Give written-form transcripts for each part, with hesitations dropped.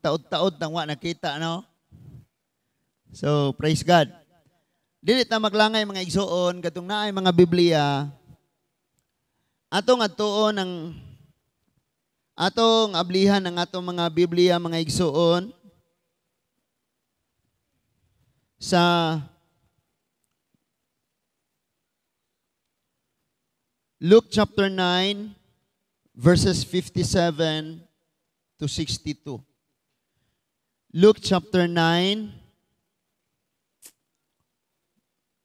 taod-taod nang wa nakita, no? So, praise God. Dili ta maglangay mga igsoon katong naay mga Biblia. Atong atuon ang atong ablihan ang atong mga Biblia mga igsoon sa Luke chapter 9 verses 57 to 62. Luke chapter 9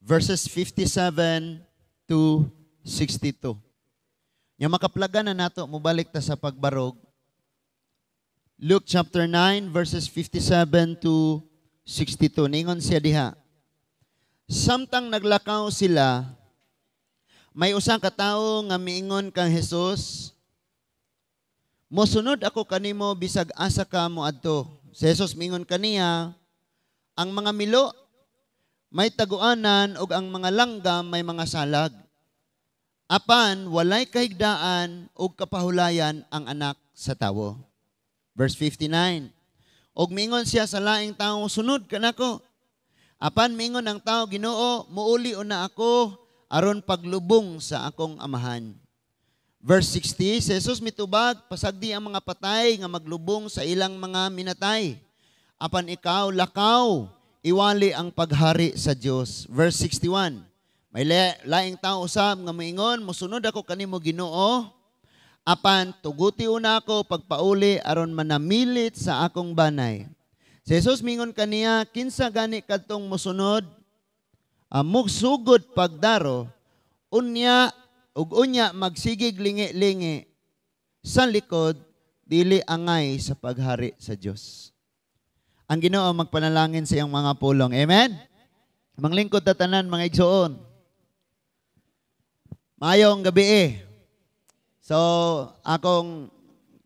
verses 57 to 62. Nya makaplagan na nato mobalik ta sa pagbarog. Luke chapter 9 verses 57 to 62. Ningon siya diha. Samtang naglakaw sila, may usa ka tawo nga miingon kang Hesus, mosunod ako kanimo bisag asa ka moadto. Si Jesus miingon kaniya, ang mga milo may taguanan ug ang mga langgam may mga salag. Apan walay kahigdaan ug kapahulayan ang anak sa tawo. Verse 59. Og miingon siya sa laing tawo, sunod ka nako. Apan miingon ang tawo, Ginoo, muuli una ako aron paglubong sa akong amahan. Verse 60, si Jesus mitubag, pasagdi ang mga patay nga maglubong sa ilang mga minatay. Apan ikaw, lakaw, iwali ang paghari sa Dios. Verse 61, may laing tao usab nga moingon, mosunod ako kanimo Ginoo, apan tuguti una ako pagpauli aron manamilit sa akong banay. Si Jesus mingon kaniya, kinsa gani kadtong mosunod, mugsugod pagdaro, unya magsigig lingi-lingi sa likod, dili angay sa paghari sa Dios. Ang Ginoo magpanalangin sa iyang mga pulong. Amen? Manglingkod ta tanan mga igsoon. Maayong gabi. So, akong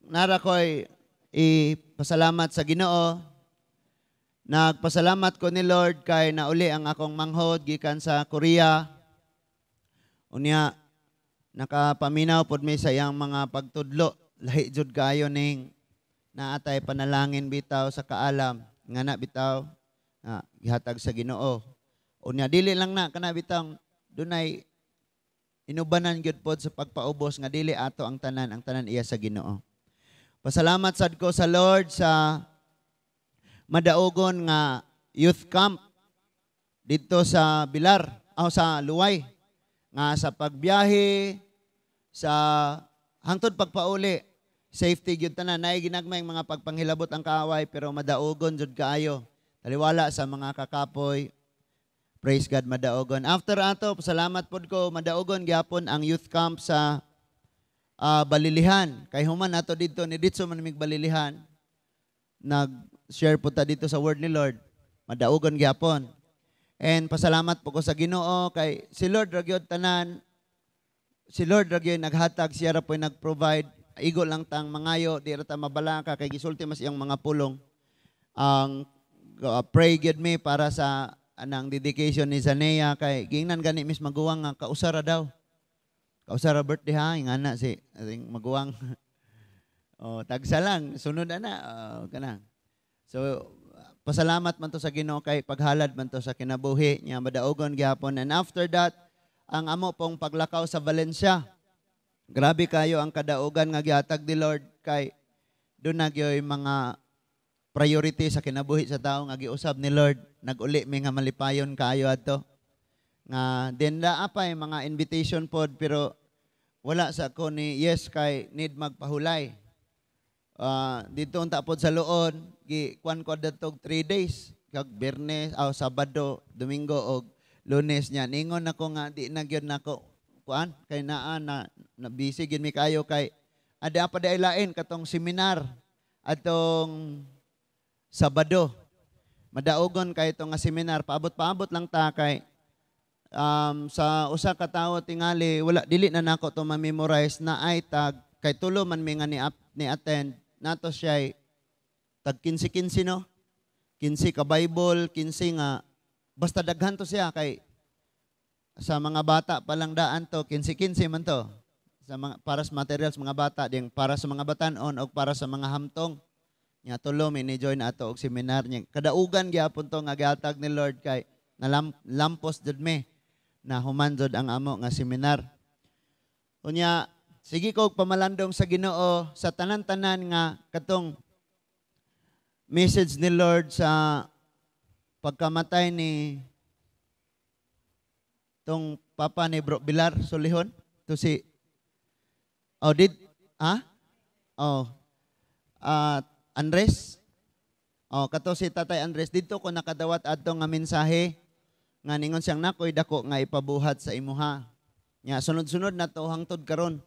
narakoy ipasalamat sa Ginoo. Nagpasalamat ko ni Lord kay nauli ang akong manghod gikan sa Korea. Unya, nakapaminaw pod mi sa iyang mga pagtudlo. Lahi jud kaayo ning naatay panalangin bitaw sa kaalam. Nga na bitaw, gihatag sa Ginoo. Unya, dili lang na kana bitaw, dunay inubanan gyud pod sa pagpaubos nga dili ato ang tanan iya sa Ginoo. Pasalamat sad ko sa Lord sa madaogon nga youth camp dito sa Bilar, sa Luway, nga sa pagbiyahe, sa hangtod pagpauli, safety gyud tanan, naay ginagmay mga pagpanghilabot ang kaaway pero madaogon jud kaayo. Taliwala sa mga kakapoy. Praise God, madaogon. After ato, pasalamat pod ko, madaogon gyapon ang youth camp sa Balilihan. Kay human ato dito, ni Ditso man mig Balilihan. Nag-share po ta dito sa word ni Lord. Madaogon gyapon. And pasalamat po ko sa Ginoo kay si Lord ragyod tanan. Si Lord ragyod naghatag, siya ra po nag-provide. Igo lang tang mangayo, di ra ta mabalaka kay gisulti mas iyang mga pulong. Ang pray gyud me para sa anang dedication ni Zanea kay gingnan gani mis maguwang nga kausara daw. Kausara birthday ha, ingana si maguwang. Tagsa lang, sunod na kana. So pasalamat man to sa Ginoo kay paghalad man to sa kinabuhi niya madaogon gyapon. And after that, ang amo pong paglakaw sa Valencia. Grabe kayo ang kadaogan nga gihatag ni Lord kay doon nagyoy mga priority sa kinabuhi sa tao nga giusab ni Lord. Nag-uli mi nga malipayon kaayo adto. Nga din apay mga invitation pod pero wala sa ko ni yes kay need magpahulay. Dito unta pod sa luon, kuan ko datog 3 days. Kag Biyernes, Sabado, Domingo og Lunes niya. Ningon nako nga di na gyud nako kuan kay naa na busy gyud mi kayo kay ada pa day lain katong seminar atong Sabado. Madaogon kay ito nga seminar, paabot lang ta kay sa usa ka tawo tingali wala dili na nako to ma-memorize na ay tag kay tulo man mi nga ni attend nato siya tag 15 no. 15 ka Bible, 15 nga basta daghan to siya kay sa mga bata pa lang daan to 15 man to. Sa mga para sa materials mga bata ding para sa mga batan-on o para sa mga hamtong. Nya tulo mi ni join ato og seminar niya. Kadaugan gyapon to nga gihatag ni Lord kay lampos jud me na human jud ang amo nga seminar. Unya sige ko pamalandong sa Ginoo sa tanan-tanan nga katong message ni Lord sa pagkamatay ni tong papa ni Bro Bilar Solihon to si Andres. Kato si Tatay Andres dito ko nakadawat adto nga mensahe nga ningon siyang nakoy dako nga ipabuhat sa imuha. Nya sunod-sunod na to hangtod karon.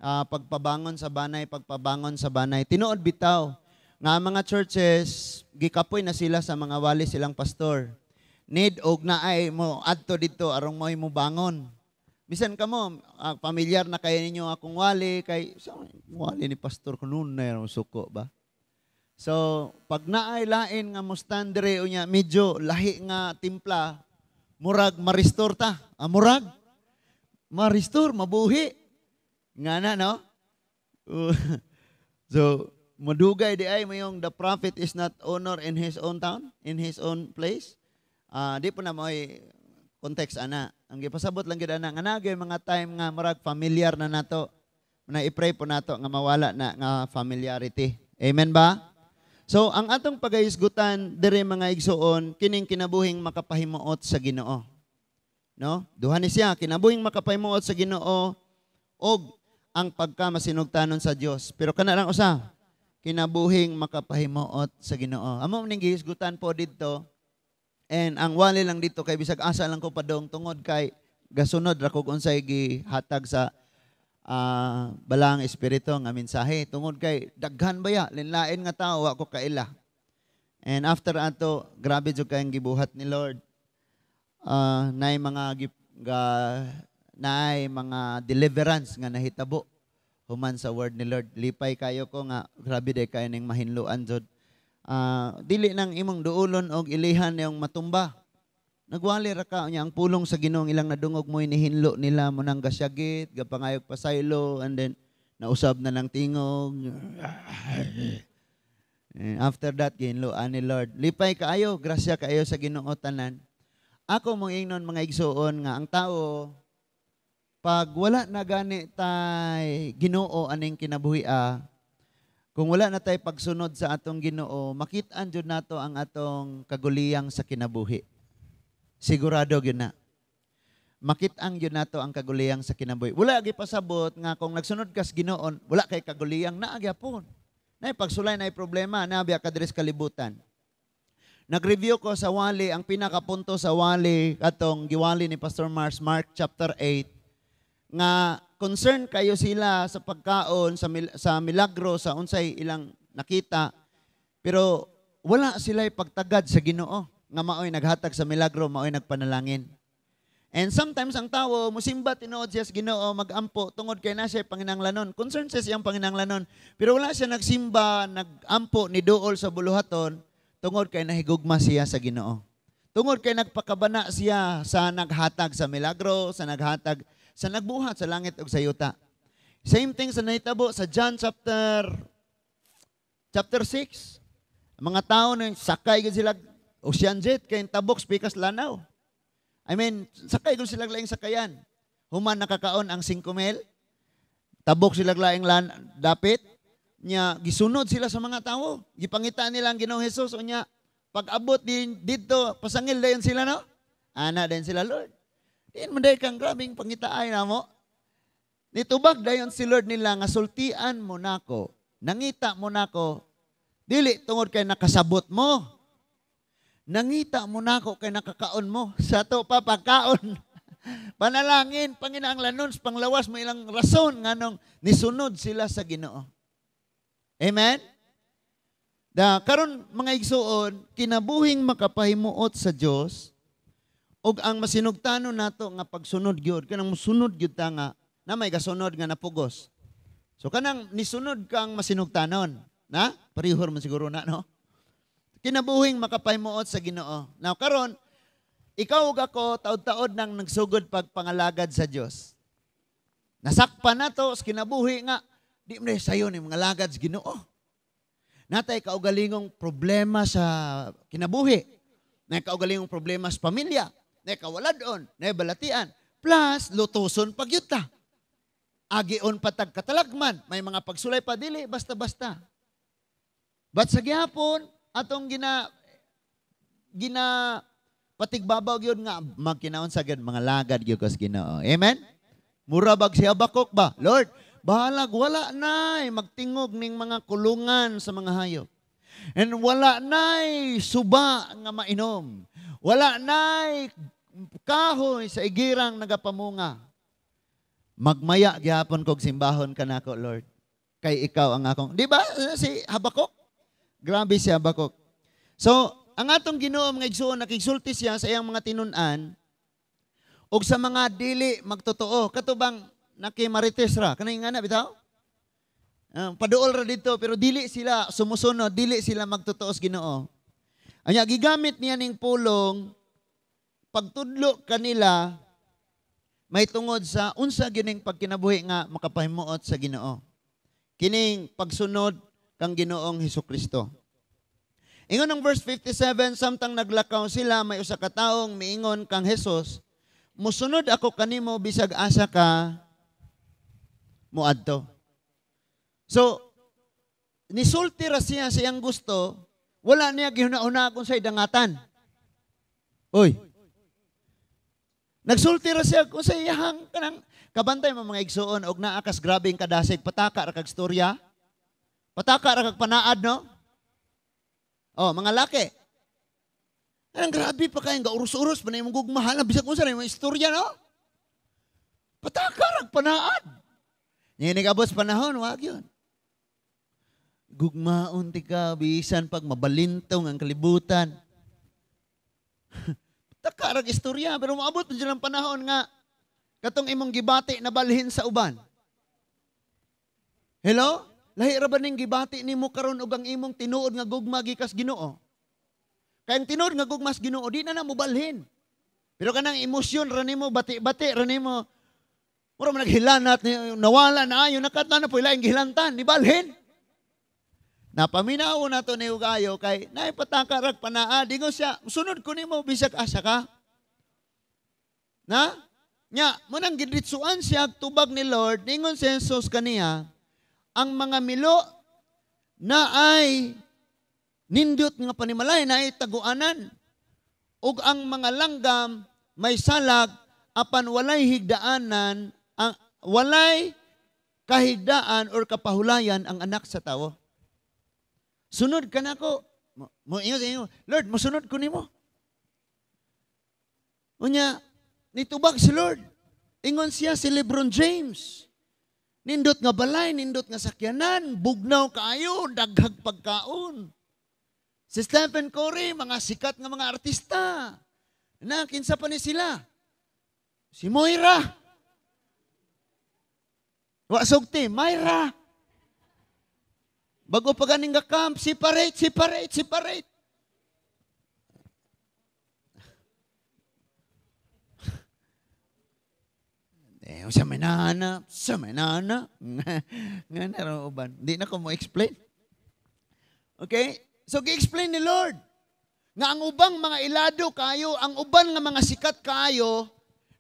Pagpabangon sa banay. Tinuod bitaw nga mga churches gikapoy na sila sa mga wali silang pastor. Need og naay mo adto dito arong mo bangon. Bisan kamo pamilyar na kayo ninyo akong wali kay wali ni pastor kunon na suko ba. So pag naay lain nga mo stand dire unya medyo lahi nga timpla murag ma-restore ta. Murag ma-restore mabuhi. Nga na no? So madugay di ay mayong the prophet is not honor in his own town, in his own place. Di po na may context ana. Ang gipasabot lang gid ana nga nagay mga time nga murag familiar na nato. Na i-pray po nato nga mawala na nga familiarity. Amen ba? So ang atong pagahisgutan diri mga igsuon kining kinabuhing makapahimuot sa Ginoo. No? Duha ni siya kinabuhing makapahimuot sa Ginoo og ang pagkamasinugtanon sa Dios. Pero kana lang usa kinabuhing makapahimuot sa Ginoo. Amo ning gihisgutan po didto. And ang wali lang dito kay bisag asa lang ko padong tungod kay gasunod ra kog unsay gihatag sa balang espiritu nga mensahe tungod kay daghan baya linlain nga tawo wa ko kaila. And after ato grabe jud kay ang gibuhat ni Lord. Nay mga deliverance nga nahitabo human sa word ni Lord. Lipay kayo ko nga grabe day kayo ning mahinluan jud. Dili nang imong duulon og ilihan yung matumba. Nagwali ra ka nya ang pulong sa Ginoo ilang nadungog mo inihinlo nila mo nang gasyagit, gapangayog pasaylo and then nausab na lang tingog. And after that ginloan ni Lord. Lipay kaayo, grasya kaayo sa Ginoo tanan. Ako mong ingnon mga igsuon nga ang tao pag wala na gani tay Ginoo aning kinabuhia, kung wala na tay pagsunod sa atong Ginoo, makit-an jud nato ang atong kaguliyang sa kinabuhi. Sigurado gyud na. Makit-an jud nato ang kaguliyang sa kinabuhi. Wala gi pasabot nga kung nagsunod ka sa Ginoo, wala kay kaguliyang naa gyapon. Nay pagsulay nay problema na biya ka diri sa kalibutan. Nag-review ko sa wali ang pinakapunto sa wali atong giwali ni Pastor Mars Mark chapter 8 nga concern kayo sila sa pagkaon, sa milagro, sa unsay ilang nakita, pero wala sila'y pagtagad sa Ginoo, nga maoy naghatag sa milagro, maoy nagpanalangin. And sometimes ang tao, musimba tinuod siya sa Ginoo, magampo, tungod kay na siya panginanglanon. Concern siya siyang panginanglanon, pero wala siya nagsimba, nagampo, ni duol sa buluhaton, tungod kay nahigugma siya sa Ginoo. Tungod kay nagpakabana siya sa naghatag sa milagro, sa naghatag sa nagbuhat sa langit ug sa yuta. Same thing sa nahitabo sa John chapter 6. Mga tao na sakay gid sila ocean jet kay tabok pikas lanaw. I mean, sakay gid sila laing sakayan. Human nakakaon ang 5,000. Tabok sila laing dapit nya gisunod sila sa mga tao. Gipangita nila ang Ginoong Hesus unya pag-abot din dito pasangil dayon sila no. Ana din sila Lord. Diin man day kang grabing pangitaay na mo. Nitubag dayon si Lord nila nga sultian mo nako, nangita mo nako, dili tungod kay nakasabot mo. Nangita mo nako kay nakakaon mo. Sa to pa pagkaon. Panalangin, panginaanglanon, panglawas mo ilang rason nganong nisunod sila sa Ginoo. Amen? Karon mga igsuon, kinabuhing makapahimuot sa Dios ug ang masinugtanon nato nga pagsunod gyud kanang mosunod gyud ta nga na may gasunod nga napugos. So kanang nisunod kang masinugtanon, na? Parihor man siguro na no. Kinabuhing makapahimuot sa Ginoo. Now karon ikaw ug ako taud-taod nang nagsugod pagpangalagad sa Dios. Nasakpan nato sa kinabuhi nga di man sayo ni mga lagad sa Ginoo. Natay kaugalingong problema sa kinabuhi. Nay kaugalingong problema sa pamilya. Nay kawaladon, nay balatian. Plus, lutuson pagyuta. Agion patag katalagman. May mga pagsulay pa dili, basta-basta. But sa gihapon, atong patigbabaw gyud nga magkinaon sa mga lagad gyud kas Ginoo. Amen? Mura bag si Habakuk ba? Lord, bahalag wala nay magtingog ning mga kulungan sa mga hayop. And wala nay suba nga mainom. Wala nay kahoy sa igirang nagapamunga. Magmaya gihapon kog simbahon kanako, Lord. Kay ikaw ang akong, di ba si Habakuk? Grabe si Habakuk. So, ang atong Ginoo mga igsoon, nakigsulti siya sa iyang mga tinun-an ug sa mga dili magtotoo. Katubang nakimarites ra. Kanay nga na, bitaw? Paduol ra dito, pero dili sila sumusunod, dili sila magtotoo sa Ginoo. Anya, gigamit niya ning pulong, pagtudlo kanila, may tungod sa unsa gining pagkinabuhi nga makapahimuot sa Ginoo. Kining pagsunod kang Ginoong Hesukristo. Ingon ng verse 57, samtang naglakaw sila, may usa ka taong miingon kang Hesus, musunod ako kanimo bisag asa ka muadto. So, nisulti ra siya sa iyang gusto, wala niya gihuna-una kung sa'y dangatan. Oy, nagsulti ra siya kung sa'y iyahang kanang kabantay mo mga igsuon og naakas grabing kadasig, pataka ra kag storya, pataka ra kag panaad, no? Oh, mga laki. Anong grabe pa kayong gaurus-urus pa na yung gugmahal na bisag kung saan yung istorya, no? Patakar, panaad. Yan abos panahon, wag yun. Gugmaon ti ka, bisan pag mabalintong ang kalibutan. Patakar ang istorya, pero maabot pa dyan ang panahon nga, katong imong gibati na balhin sa uban. Hello? Lahi ra ba ning gibati nimo karon og ang imong tinuod nga gugma gikas Ginoo? Kay ang tinuod nga gugma sa Ginoo di na mobalhin. Pero kanang emosyon ra nimo bati-bati ra nimo. Mura man naghilanat nawala na ayo nakatana po ilaing gihilantan ni balhin. Napaminaw nato ni ugayo kay naay pataka rag panaa dingo siya sunod ko nimo bisag asa ka. Na? Nya mo nang gidritsuan siya tubag ni Lord ningon si Jesus kaniya ang mga milo na ay nindot nga panimalay na ay taguanan ug ang mga langgam may salag apan walay higdaanan ang walay kahigdaan or kapahulayan ang anak sa tao. Sunod ka nako. Mo inyo, Lord, mosunod ko nimo. Unya nitubag si Lord. Ingon siya si Lebron James. Nindot nga balay, nindot nga sakyanan, bugnaw kaayo, daghag pagkaon. Si Stephen Curry, mga sikat nga mga artista. Na, kinsa pa ni sila? Si Moira. Wa sugti, Myra. Bago pa ganing nga camp, separate. Sa may nana. Nga naroon. Hindi na ko mo explain. Okay? So, gi-explain ni Lord. Nga ang ubang mga ilado kayo, ang uban nga mga sikat kayo,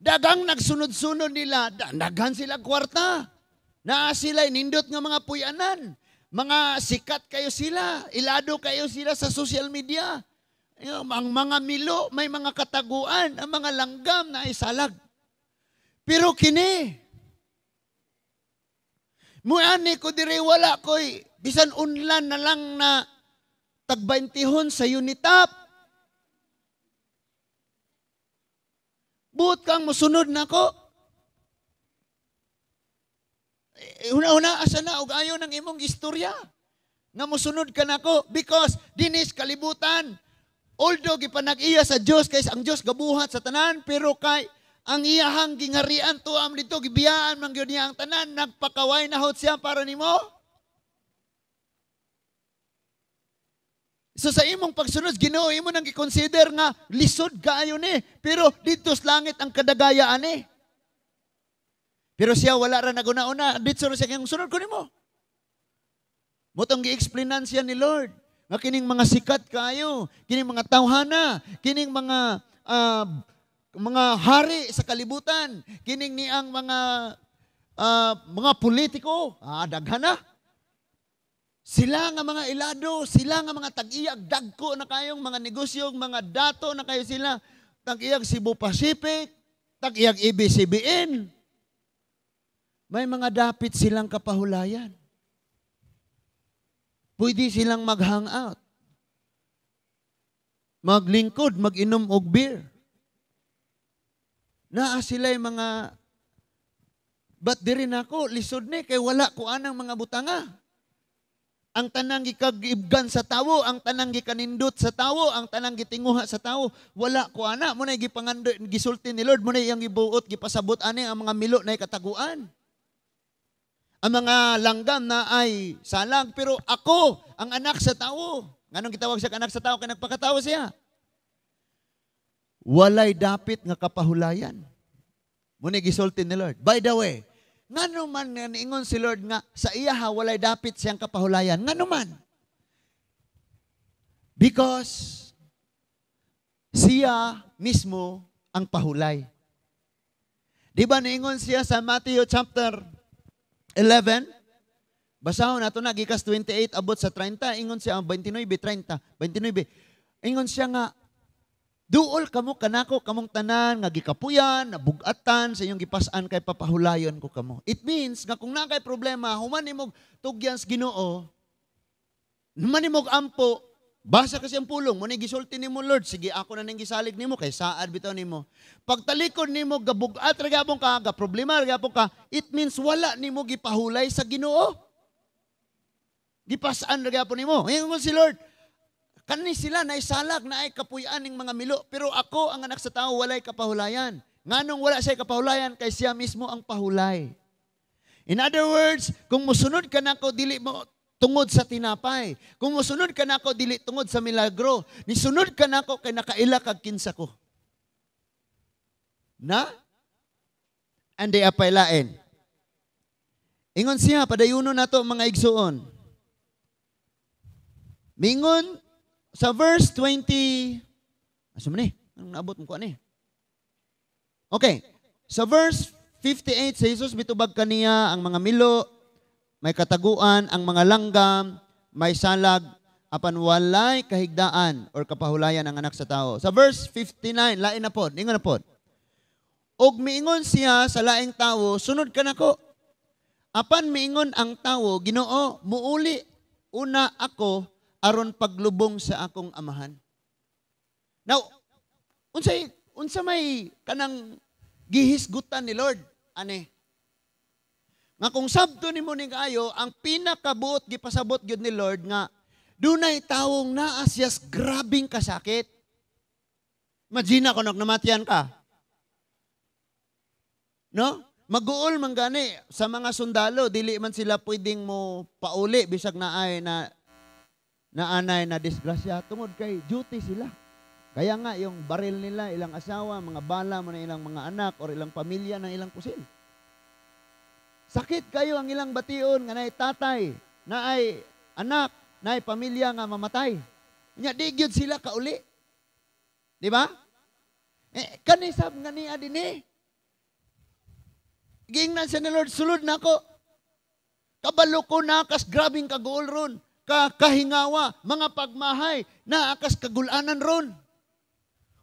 dagang nagsunod-sunod nila, daghan sila kwarta. Na sila nindot nga mga puyanan. Mga sikat kayo sila. Ilado kayo sila sa social media. Ang mga milo, may mga kataguan. Ang mga langgam na isalag. Pero kini, muani ko dire wala ko'y, bisan unlan na lang na tagbaintihon sa unitap. Buot kang musunod na ko. Una-una, asa na, og ayaw ng imong istorya. Nga musunod ka na ko. Because, dinis kalibutan. Although, gipanag-iya sa Diyos, kaysa ang Diyos gabuhat sa tanan, pero kay, ang iyahang gingarian to am dito gibiyaan man gyud niya ang tanan nagpakaway na hot siya para nimo. So sa imong pagsunod Ginoo imo nang gi-consider nga lisod kaayo ni pero dito sa langit ang kadagayaan ni. Pero siya wala ra naguna-una dito sa kanyang sunod ko nimo. Motong gi-explainan siya ni Lord. Nga kining mga sikat kayo, kining mga tawhana, kining mga hari sa kalibutan, kining niang mga politiko, daghan na. Sila nga mga ilado, sila nga mga tag-iyag, dagko na kayong mga negosyo, mga dato na kayo sila, tag-iyag Cebu Pacific, tag-iyag ABS-CBN. May mga dapit silang kapahulayan. Pwede silang mag-hangout. Maglingkod, mag-inom og beer. Naa sila'y mga, ba't di rin ako, lisod ni, kay wala ko anang mga butanga. Ang tanang gikagibgan sa tawo, ang tanang gikanindot sa tawo, ang tanang gitinguha sa tawo, wala ko ana. Muna gisulti ni Lord, muna iyang gibuot, gipasabot ani ang mga milo na kataguan. Ang mga langgam na ay salag, pero ako, ang anak sa tao. Nganong gitawag siya anak sa tao, kaya nagpakatawa siya. Walay dapit nga kapahulayan. Muna gisulti ni Lord. By the way, ngano man nga niingon si Lord nga sa iya walay dapit siyang kapahulayan. Ngano man? Because siya mismo ang pahulay. Di ba niingon siya sa Matthew chapter 11? Basahon nato na gikas 28 abot sa 30, ingon siya 29:30, 29. Ingon siya nga duol kamo kanako kamong tanan nga gikapuyan, nabugatan sa inyong gipas-an kay papahulayon ko kamo. It means nga kung nakay problema, human nimog tugyan sa Ginoo, human nimog ampo, basa kasi ang pulong, mo ni gisulti nimo Lord, sige ako na ning gisalig nimo kay saad bitaw nimo. Pagtalikod nimo gabugat ra gyapon ka, ga problema ra gyapon ka, it means wala nimo gipahulay sa Ginoo. Gipas-an ra gyapon nimo. Ingon si Lord, kani sila na isalag na ay kapuy-an ning mga milo, pero ako ang anak sa tao walay kapahulayan. Nganong wala siya kapahulayan kay siya mismo ang pahulay. In other words, kung musunod ka nako dili mo tungod sa tinapay. Kung musunod ka nako dili tungod sa milagro, nisunod ka nako kay nakaila kag kinsa ko. Na? Andi apay lain. Ingon siya padayuno nato mga igsuon. Mingon sa verse 20, asa man ni? Anong naabot mo ko ani? Okay. Sa verse 58, sa Jesus bitubag kaniya ang mga milo, may kataguan, ang mga langgam, may salag, apan walay kahigdaan or kapahulayan ang anak sa tao. Sa verse 59, lain na pod, ingon na pod. Og miingon siya sa laing tawo, sunod ka nako. Apan miingon ang tawo, Ginoo, muuli una ako aron paglubong sa akong amahan. Now, unsa may kanang gihisgutan ni Lord, ani? Nga kung sabto nimo ning ayo, ang pinakabuot gipasabot gyud ni Lord nga dunay tawong naa siyas grabing kasakit. Imagine ko namatian ka. No? Maguol man gani sa mga sundalo, dili man sila pwedeng mo pauli bisag naay na anay na disgrasya tungod kay duty sila. Kaya nga yung baril nila, ilang asawa, mga bala mo na ilang mga anak or ilang pamilya ng ilang kusin. Sakit kayo ang ilang bation nga naay tatay, naay anak, naay pamilya nga mamatay. Nya di gyud sila kauli. Di ba? Kanisab nga niya dinhi. Giingnan siya ni Lord, sulod na ako. Kabalo ko na kas grabing kaguol ron. Kahingawa, mga pagmahay, na akas kagulanan ron.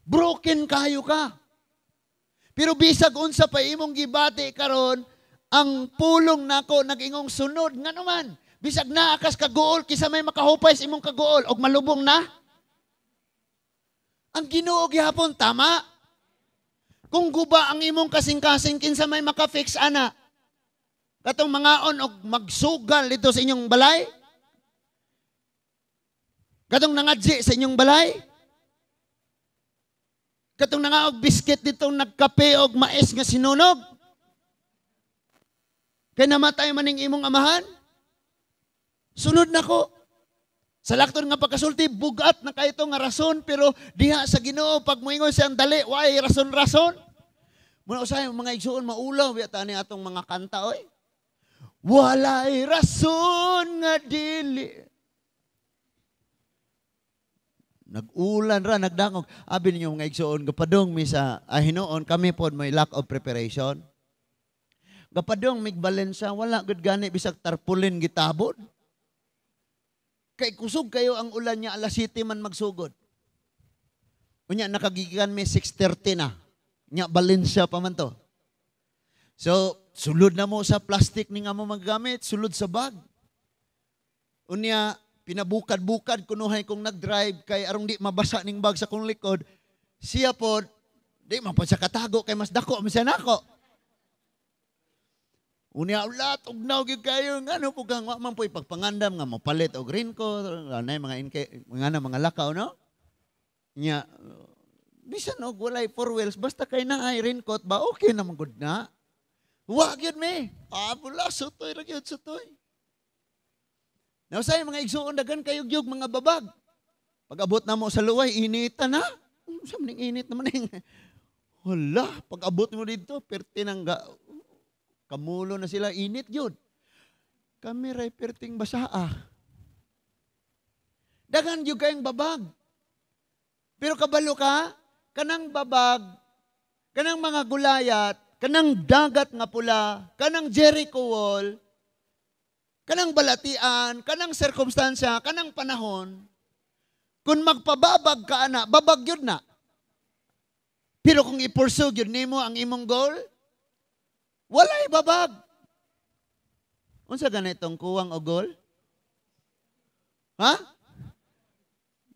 Broken kayo ka. Pero bisag unsa pa imong gibati karon, ang pulong nako nag-ingong sunod nga naman. Bisag na akas kaguol, kisa may makahupay sa imong kaguol, og malubong na. Ang Ginoo gihapon, tama. Kung guba ang imong kasing-kasing, kinsa may makafix ana. Katong mangaon og magsugal dito sa inyong balay. Katong nangadji sa inyong balay. Katong nangaog bisket dito nagkape og mais nga sinunog. Kay namatay maning imong amahan. Sunod na ko. Sa lakton nga pagkasulti, bugat na kayo nga rason, pero diha sa Ginoo pag moingon siyang dali, why rason-rason? Muna usahay, mga igsuon, maulaw, biyata ni atong mga kanta, oy. Walay rason nga dili. Nag-ulan ra, nagdangog. Abi ninyo mga igsoon, gapadong mi sa hinoon, kami po may lack of preparation. Gapadong mig Balensa, wala gud gani bisag tarpulin gitabod. Kay kusog kayo ang ulan niya, alas 7 man magsugod. Unya nakagigikan mi 6:30 na. Nya Balensa pa man to. So, sulod na mo sa plastic ni nga mo maggamit, sulod sa bag. Unya, pinabukad-bukad kunuhay kong nag-drive kay arong di mabasa ning bag sa kong likod. Siya po, di man pa siya katago kay mas dako man siya nako. Unya ulat og naw gyud kayo ngano po kang wa man po'y pagpangandam nga mapalit og raincoat, anay mga lakaw no? Nya bisan og walay four wheels basta kay naay raincoat ba okay na man gud na. Wa gyud mi. Bula sutoy ra gyud sutoy. Now say mga igsuon dagan kayog-yog mga babag. Pag-abot na mo sa luway initan na. Sa maning init naman ning. Hala, pag-abot mo dito perti nang kamulo na sila init gyud. Kami ray perting basaa. Dagan gyud kayong babag. Pero kabalo ka, kanang babag, kanang mga gulayat, kanang dagat nga pula, kanang Jericho wall, kanang balatian, kanang sirkumstansya, kanang panahon, kung magpababag ka na, babag yun na. Pero kung ipursue yun nimo ang imong goal, walay babag. Unsa ganitong kuwang o goal? Ha?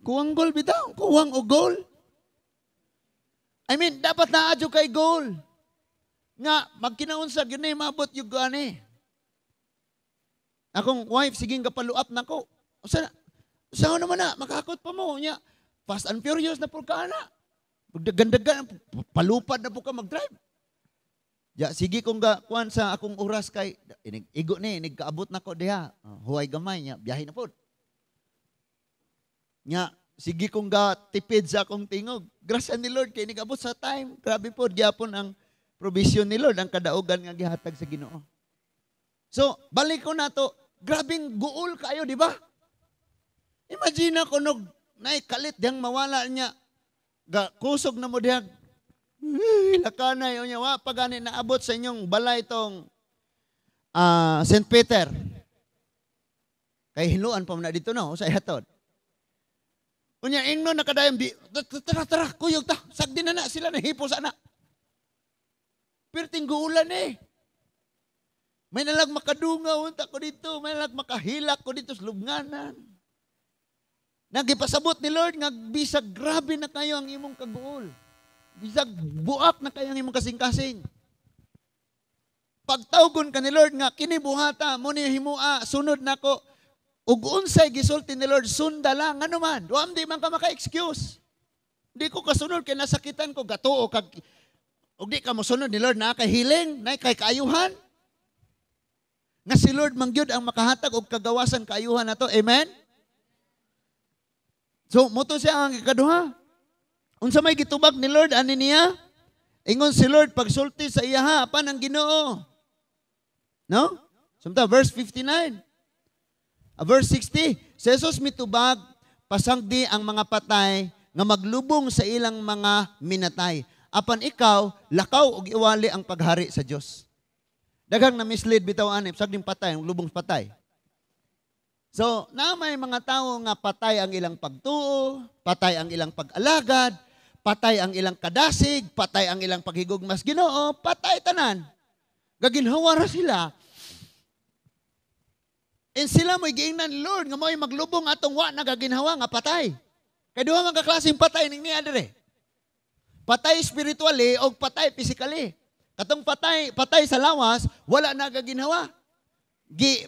Kuwang goal bitaw, kuwang o goal. I mean, dapat naadyo kay goal. Nga, magkinaunsa, yun na mabot yung gani. Akong wife, siging kapaluap na ko. Saan naman na, makakot pa mo. Nya, Fast and Furious na po ka na. Magdagandagan, palupad na po ka mag-drive. Ya, sige kung kuan sa akong oras kay, igo ni, nagkaabot na ko diha. Huway gamay niya, biyahe na po. Nya, sige kung tipid sa akong tingog. Grasya ni Lord, kay nagabot sa time. Grabe po, gyapon ang provision ni Lord, ang kadaugan nga gihatag sa Ginoo. So, balik ko na to, grabing guol kayo, di ba? Imagine ko nog naikalit diyang mawala niya, kusog na mo diyag, lakanay o niya, pagani naabot sa inyong balay itong St. Peter. Kay hiluan pa mo na dito no, sa ihatod. Unya, ingno nakadayang, tara, kuyog ta, sagdi na sila na hipo sana. Perting guulan eh. May nalag makadungaw unta ko dito, may nalag makahilak ko dito sa lubnganan. Nagipasabot ni Lord nga bisag grabe na kayo ang imong kaguol. Bisag buak na kayo ang imong kasing-kasing. Pagtawgon ka ni Lord nga kini buhata mo ni himua sunod nako ug unsay gisulti ni Lord sunda lang ano man. Duam di man ka maka-excuse. Di ko kasunod kay nasakitan ko gatuo kag ug di ka mosunod ni Lord na kay hiling, na kay kaayuhan. Nga si Lord mangyud ang makahatag og kagawasan kaayuhan nato. Amen? So, muto siya ang ikaduha. Unsa may gitubag ni Lord ani niya? Ingon si Lord pagsulti sa iyaha apan ang Ginoo. No? Sumta verse 59. Verse 60. Si Jesus mitubag pasangdi ang mga patay nga maglubong sa ilang mga minatay. Apan ikaw, lakaw og iwali ang paghari sa Dios. Daghang na mislead bitaw ani sagding patay, ang lubong patay. So, na may mga tao nga patay ang ilang pagtuo, patay ang ilang pag-alagad, patay ang ilang kadasig, patay ang ilang paghigugmas Ginoo, patay tanan. Gaginhawa ra sila. And sila mo'y giingnan ni Lord nga mo'y maglubong atong wa nagaginhawa nga patay. Kay duha man ka klaseng patay ning niya dire. Patay spiritually o patay physically. Katong patay sa lawas, wala na gaginhawa.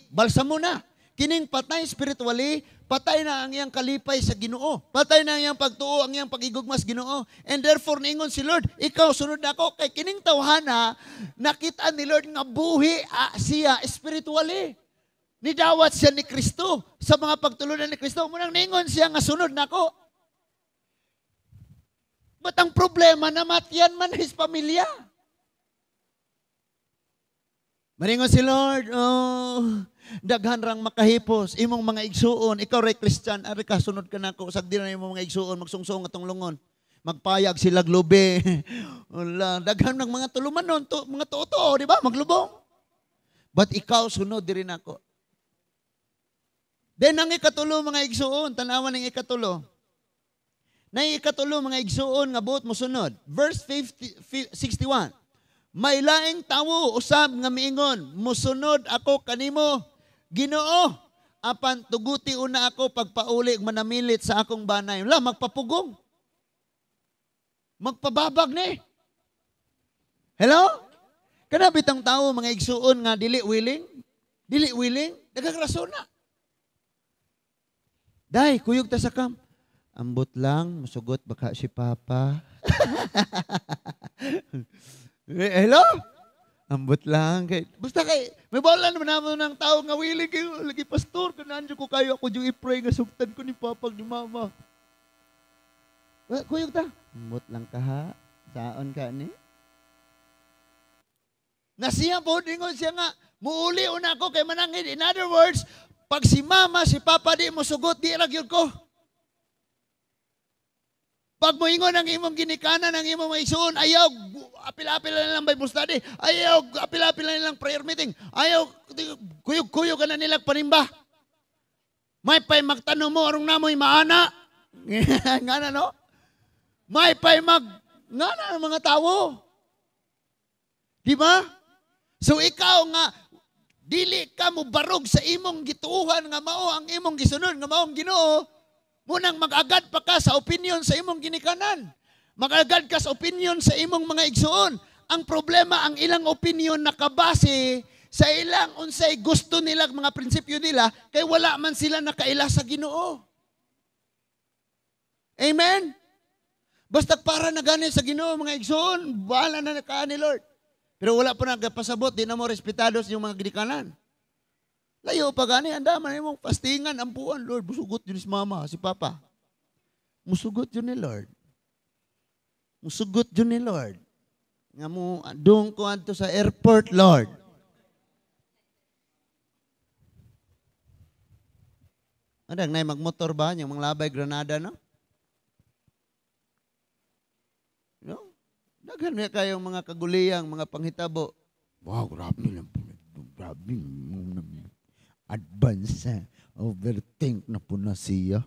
Balsamo na. Kining patay spiritually, patay na ang iyang kalipay sa Ginoo. Patay na ang iyang pagtuo, ang iyang pagigugmas Ginoo. And therefore, ningon si Lord, ikaw sunod ako kay kining tawhana, nakita ni Lord nga buhi siya spiritually. Nidawat siya ni Kristo sa mga pagtulunan ni Kristo. Munang ningon siya nga sunod nako. But ang problema, namatian man his pamilya. Maringon si Lord, daghan rang makahipos, imong mga igsuon, ikaw ray Christian, ari ka sunod ka nako, sagdi na imong mga igsuon, magsungsong atong lungon. Magpayag sila globe. Wala, daghan ng mga tuluman nun, mga totoo, di ba? Maglubong. But ikaw sunod din ako. Then ang ikatulo mga igsuon, tanawan ng ikatulo. Na ikatulo mga igsuon nga buot mo sunod. Verse 61. May laing tawo usab nga miingon, musunod ako kanimo, Ginoo, apan tuguti una ako pagpauli ug manamilit sa akong banay. Wala, magpapugong. Magpababag ni. Hello? Kana bitang tawo mga igsuon nga dili willing, daghang rason na. Day, kuyog ta sa kam. Ambot lang, masugot baka si Papa. Hello? Ambot lang. Basta may bola naman naman ng tao nga willing kayo. Lagi pastor, kanaan ko kayo. Ako yung i-pray nga suktan ko ni Papa ni Mama. Kuyog ta. Ambot lang ka ha. Saon ka ni? Nasiya po, dingon siya nga, muuli una ako kay manangin. In other words, pag si Mama, si Papa di mo sugot, di ragyod ko. Pag mo ingon ang imong ginikanan, ang imong maigsuon, ayaw, apil-apil na nilang Bible study, ayaw, apil-apil na nilang prayer meeting, ayaw, kuyog-kuyog ka na nilang panimba. May pa'y magtanong mo, arong namoy maana. Nga na, no? May pa'y nga na mga tao. Di ba? So ikaw nga, dili ka mo barog sa imong gituuhan nga mao ang imong gisunod, nga mao ang Ginoo, munang mag-agad pa ka sa opinion sa imong ginikanan. Mag-agad ka sa opinion sa imong mga igsuon. Ang problema, ang ilang opinion nakabase sa ilang unsay gusto nila, mga prinsipyo nila, kay wala man sila nakaila sa Ginoo. Amen? Basta para na gani sa Ginoo, mga igsuon, bahala na nakaan ni Lord. Pero wala pa nagpasabot, di na mo respetados yung mga ginikanan. Layo pa gani, anda man mong pastingan, ampuan, Lord. Musugot yun si Mama, si Papa. Musugot yun ni Lord. Musugot yun ni Lord. Nga mo, doon ko anto sa airport, Lord. Adang na magmotor ba? Yung mga labay Granada, no? No? Daghan na kayong mga kaguliyang, mga panghitabo. Wow, grabe lang. Grabe. Advance, overthink na po na siya.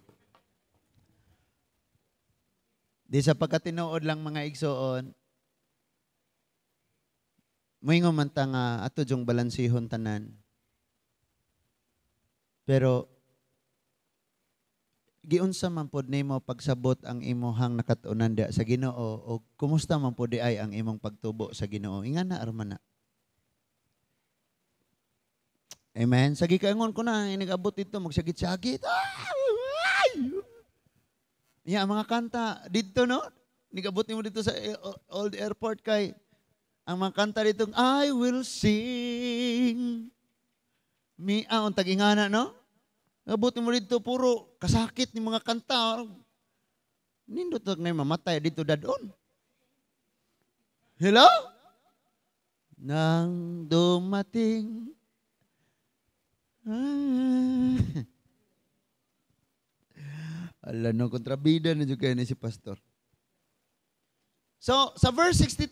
Di sa pagkatinood lang mga igsoon, moingon man ta nga ato jong balansihon tanan. Pero giunsa man pod nimo pagsabot ang imong nakatunan sa Ginoo o kumusta man pod ay ang imong pagtubo sa Ginoo? Ingana arman na. Amen. Sagi kaingon ko na, inigabot dito, magsagit-sagit. Yeah, mga kanta dito, no? Inigabot mo dito sa Old Airport kay, ang mga kanta dito, I will sing. Ang tagingana, no? Inigabot mo dito, puro kasakit ni mga kanta. Nindot na mamatay dito dadon. Hello? Nang dumating ala no, kontrabida na juga ni si pastor. So, sa verse 62,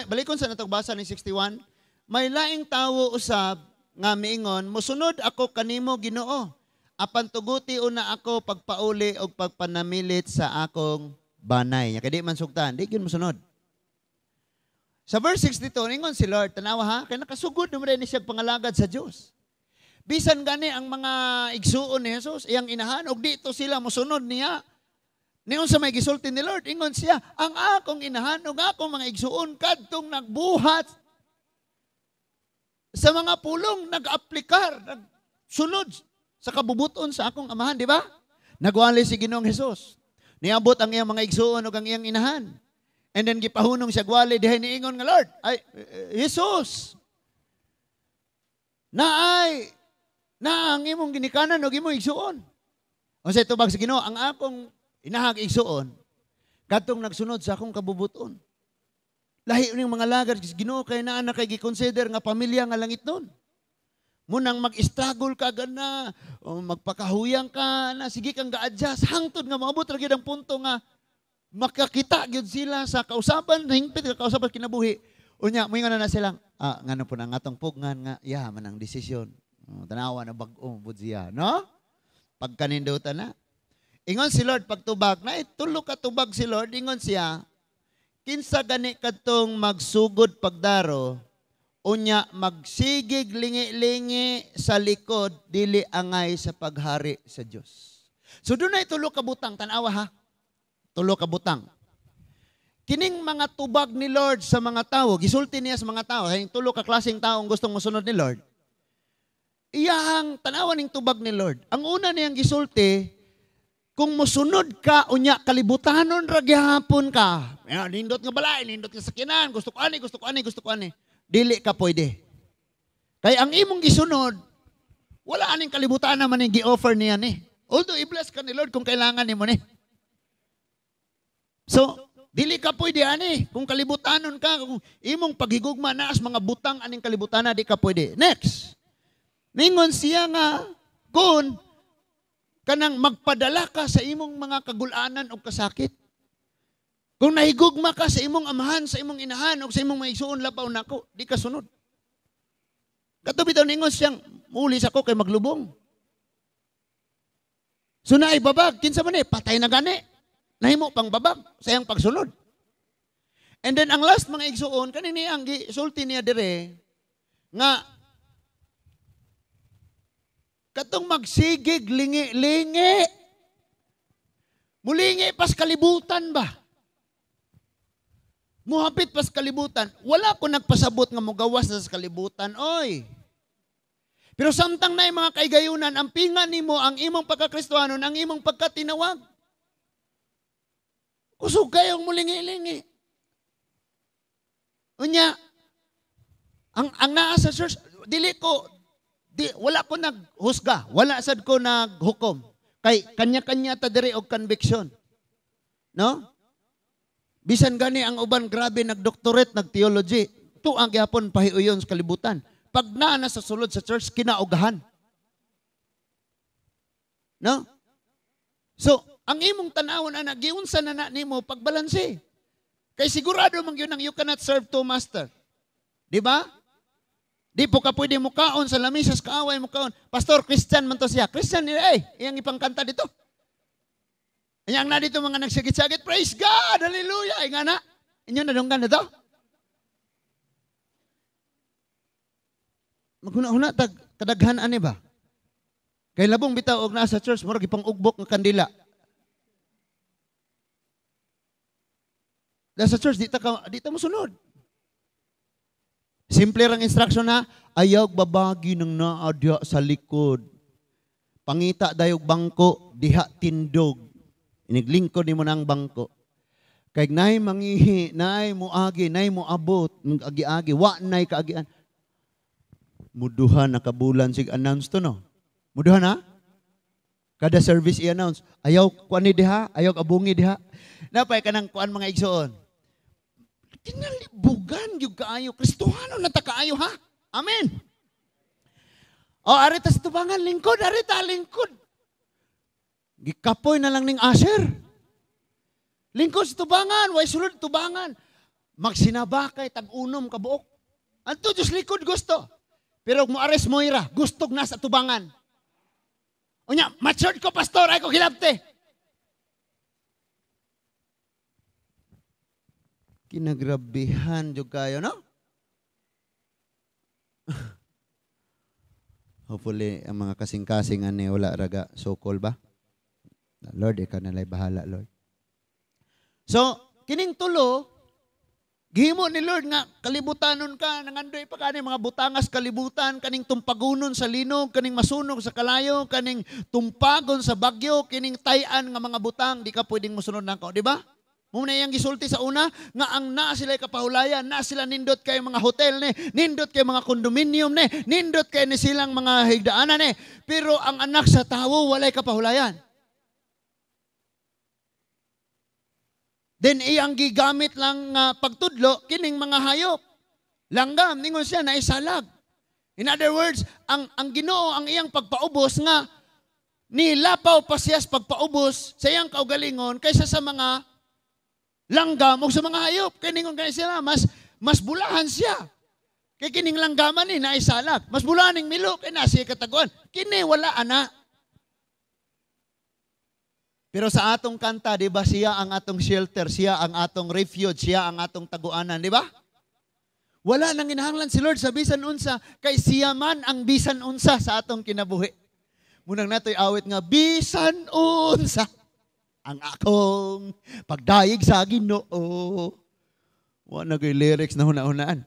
balikon sa natong basa ni 61, may laing tawo usab nga miingon, musunod ako kanimo Ginoo, apan tuguti una ako pagpauli og pagpanamilit sa akong banay. Nya kay di man sugtan, di gyud mosunod. Sa verse 62, ningon si Lord, tanawa ha, kaya nakasugod naman rin siya pangalagad sa Diyos. Bisan gani ang mga igsuon ni Jesus, iyang inahan, og dito sila musunod niya. Niyon sa may gisulti ni Lord, ingon siya, ang akong inahan, og akong mga igsuon, kadtong nagbuhat sa mga pulong, nag-aplikar, nagsunod sa kabubuton sa akong amahan, di ba? Nagwali si Ginoong Jesus. Niabot ang iyang mga igsuon og ang iyang inahan. And then gipahunong siya gwali dihay niingon nga Lord, ay Jesus. Na ang imong ginikanan og imong igsuon. Unsay tubag sa Ginoo, ang akong inahag igsuon kadtong nagsunod sa akong kabubuton. Lahi ning mga lagad Ginoo kay naa na kay gi-consider nga pamilya nga langit nun. Munang mag-struggle ka gana, o magpakahuyang ka na, sige kang ga-adjust, hangtod nga maabot ra gyud ang punto nga makakita gyud sila sa kausaban, hingpit ka kausaban kinabuhi. Unya, moingon na silang, ngano po na atong pugnan nga, man ang desisyon. Tanawa na bag-o bud siya, no? Pagkanindutan na. Ingon si Lord pagtubag na, tulo ka tubag si Lord, ingon siya, kinsa gani kadtong magsugod pagdaro, unya magsigig lingi-lingi sa likod, dili angay sa paghari sa Dios. So doon ay tulo ka butang, tanawa ha? Tulo ka butang. Kining mga tubag ni Lord sa mga tao, gisulti niya sa mga tao, yung tulo ka klaseng taong gustong musunod ni Lord, iyahang tanawa ning tubag ni Lord. Ang una niyang gisulti, kung musunod ka, unya kalibutanon ra gihapon ka. Nindot nga balay, nindot nga sakyanan, gusto ko ani. Dili ka pwede. Kaya ang imong gisunod, wala aning kalibutan naman yung gi-offer niya ni. Although i-bless ka ni Lord kung kailangan ni mo ni. So, dili ka pwede ani. Kung kalibutanon ka, kung imong paghigugma na as mga butang aning kalibutan na, di ka pwede. Next. Ningon siya nga, kung kanang magpadala ka sa imong mga kagulanan o kasakit. Kung nahigugma ka sa imong amahan, sa imong inahan, o sa imong maigsuon lapaw nako, di ka sunod. Katubi daw ningon siyang, mulis ako kay maglubong. So naibabag, kinsa man patay na gani. Nahimo pang babag sa iyang pagsunod. And then ang last mga igsuon, kanini ang gisulti niya dire, nga, katong magsigig, lingi-lingi. Mulingi pas kalibutan ba? Muhapit pas kalibutan. Wala ko nagpasabot nga mugawas sa kalibutan, oy. Pero samtang na mga kaigayunan, ang pinga nimo, ang imong pagkakristohanon, ang imong pagkatinawag. Kusog kayong mulingi-lingi. Unya, ang naa sa church, wala ko naghusga, wala sad ko naghukom. Kay kanya-kanya ta diri og conviction. No? Bisan gani ang uban grabe nagdoctorate, nagtheology. Tu ang gyapon pahiuyon sa kalibutan. Pag naa na sa sulod sa church kinaugahan. No? So, ang imong tan-awon ana giunsa na nimo pagbalanse. Kay sigurado man gyud nang you cannot serve two master. Di ba? Di po ka pwede mo kaon sa lamisas kaaway mo kaon. Pastor, Christian man to siya. Christian nila iyang ipangkanta dito. Iyang na dito mga nagsagit-sagit. Praise God! Hallelujah! Ay nga na. Inyo na donggan na to. Maghuna-huna kadaghan ani ba? Kay labong bitaw og nasa church murag ipang ugbok nga kandila. Sa church di ta mo sunod. Simple lang instruction na, ayaw babagi ng naadya sa likod. Pangita dayog bangko, diha tindog. Iniglingkod ni mo ng bangko. Kay nay mangihi, nay mo agi, nay mo abot, agi-agi, wa nay kaagian. Muduhan na kabulan sig-announce to no. Muduhan na? Kada service i-announce. Ayaw kuan ni diha, ayaw abungi diha. Napay kanang kuan mga igsoon. Kinalibugan yung kaayo. Kristohano na ta kaayo ha? Amen. O, arita sa tubangan, lingkod, arita, lingkod. Gikapoy na lang ning asher. Lingkod sa tubangan, way sulod tubangan. Magsinabakay, tag-unom kabuok. Anto, Diyos likod gusto. Pero mo ares mo ira, gustog na sa tubangan. Unya, matured ko, pastor, ay ko hilabte. Kinagrabihan jud kayo, no? Hopefully, ang mga kasing-kasing ani wala raga so-call ba? Lord, ikaw nalay bahala, Lord. So, kining tulo, gihimo ni Lord nga, kalibutanon ka, nangandoy pa kaning mga butangas kalibutan, kaning tumpagunon sa linog, kaning masunog sa kalayo, kaning tumpagon sa bagyo, kining tayan nga mga butang, di ka pwedeng musunod nako, di ba? Muna yung gisulti sa una, nga ang naa sila kapahulayan, naa sila nindot kay mga hotel ni, nindot kay mga kondominium ni, nindot kay ni silang mga higdaanan ni. Pero ang anak sa tao, walay kapahulayan. Then iyang gigamit lang nga pagtudlo kining mga hayop. Langgam ningon siya na isalag. In other words, ang Ginoo ang iyang pagpaubos nga nilapaw pa siya sa pagpaubos sa iyang kaugalingon kaysa sa mga langgam o sa mga hayop. Kaya ningon kaya sila, mas bulahan siya. Kaya kining langgaman ni na isalag. Mas bulahan ng milo kaya nasi kataguan. Kini wala ana. Pero sa atong kanta, di ba, siya ang atong shelter, siya ang atong refuge, siya ang atong taguanan, di ba? Wala nang inahanglan si Lord sa bisan unsa, kay siya man ang bisan unsa sa atong kinabuhi. Munang nato'y awit nga, bisan unsa, ang akong pagdayeg sa Ginoo. Wala nagay lyrics na huna-hunaan.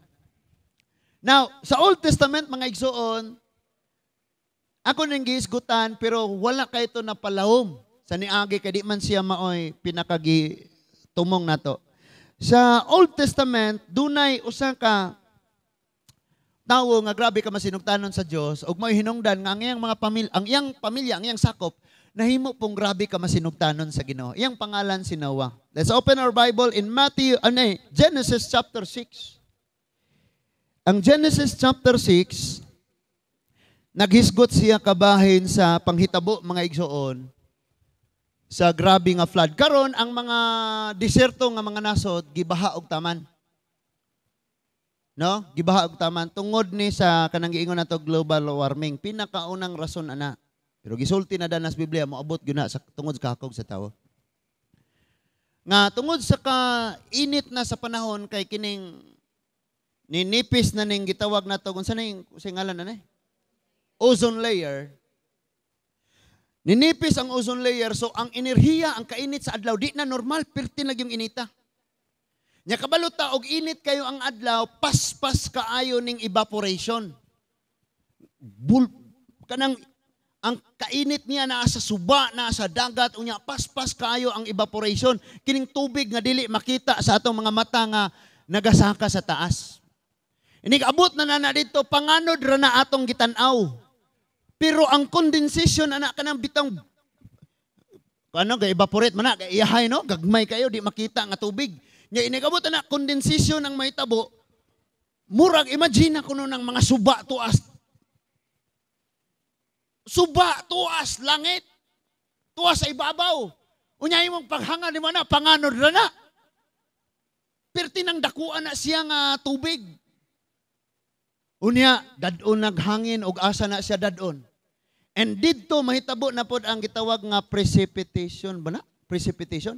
Now, sa Old Testament, mga igsoon, ako nang giisgutan, pero wala kayo ito na palahom. Sa niagi, kaya di man siya maoy pinakagi tumong na to. Sa Old Testament, dunay usa ka tawo nga grabe ka masinugtanon sa Dios ug mo'y hinungdan nga ang iyang mga pamilya, ang iyang sakop nahimo pong grabe ka masinugtanon sa Ginoo. Iyang pangalan si Noah. Let's open our Bible in Genesis chapter 6. Ang Genesis chapter 6, naghisgot siya kabahin sa panghitabo mga igsoon sa grabe nga flood. Karon ang mga diserto nga mga nasod gibaha og taman. No? Gibaha og taman tungod ni sa kanang giingon nato global warming. Pinakaunang rason ana. Pero gisulti na danas Biblia moabot gyud na sa tungod sa kakog sa tawo. Nga tungod sa kainit na sa panahon kay kining ninipis na ning gitawag nato unsa ning ngalan na ozone layer. Ninipis ang ozone layer, so ang enerhiya, ang kainit sa adlaw, di na normal, perti lang yung inita. Nya kabaluta, og init kayo ang adlaw, paspas kaayo ning evaporation. Ang kainit niya naa sa suba, naa sa dagat, unya paspas kaayo ang evaporation. Kining tubig nga dili makita sa atong mga mata nga nagasaka sa taas. Inig-abot na dito, panganod ra na atong gitanaw. Pero ang condensation anak kanang bitang ga-evaporate man na, iyahay no, gagmay kayo di makita nga tubig. Nya inigabot anak condensation ang mahitabo. Murag imagine kuno ng mga suba tuas. Suba tuas langit. Tuas sa ibabaw. Unya imong paghanga ni mana panganod ra na. Perti nang dakuan na siya nga tubig. Unya dadon naghangin og asa na siya dadon. And didto mahitabo na pod ang gitawag nga precipitation ba na? Precipitation.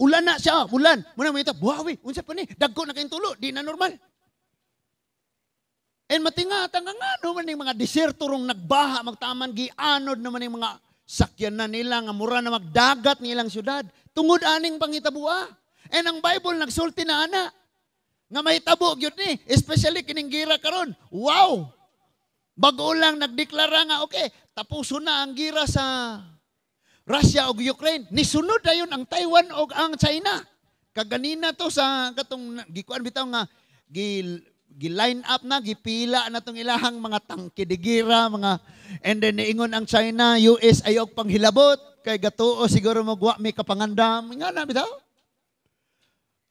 Ulan na siya, ulan. Muna mahitabo, buhawi, unsa pa ni? Dagko na kayong tulo, di na normal. And matingatang nga naman yung mga deserto rong nagbaha, magtaman, gianod naman yung mga sakyan na nila, nga mura na magdagat nilang syudad. Tungod aning panghitabua. And ang Bible nagsulti na ana. Nga mahitabo gyud ni, especially kining gira karon. Wow! Bago lang nagdeklara nga, okay, tapuso na ang gira sa Russia o Ukraine. Nisunod na yun ang Taiwan o ang China. Kaganina to sa katong gikuan bitaw nga gi-line up na, gipila na tong ilahang mga tangke de gira, mga and then niingon ang China, US ayog panghilabot kay gatuo siguro magwa may kapangandam. Nga na bitaw.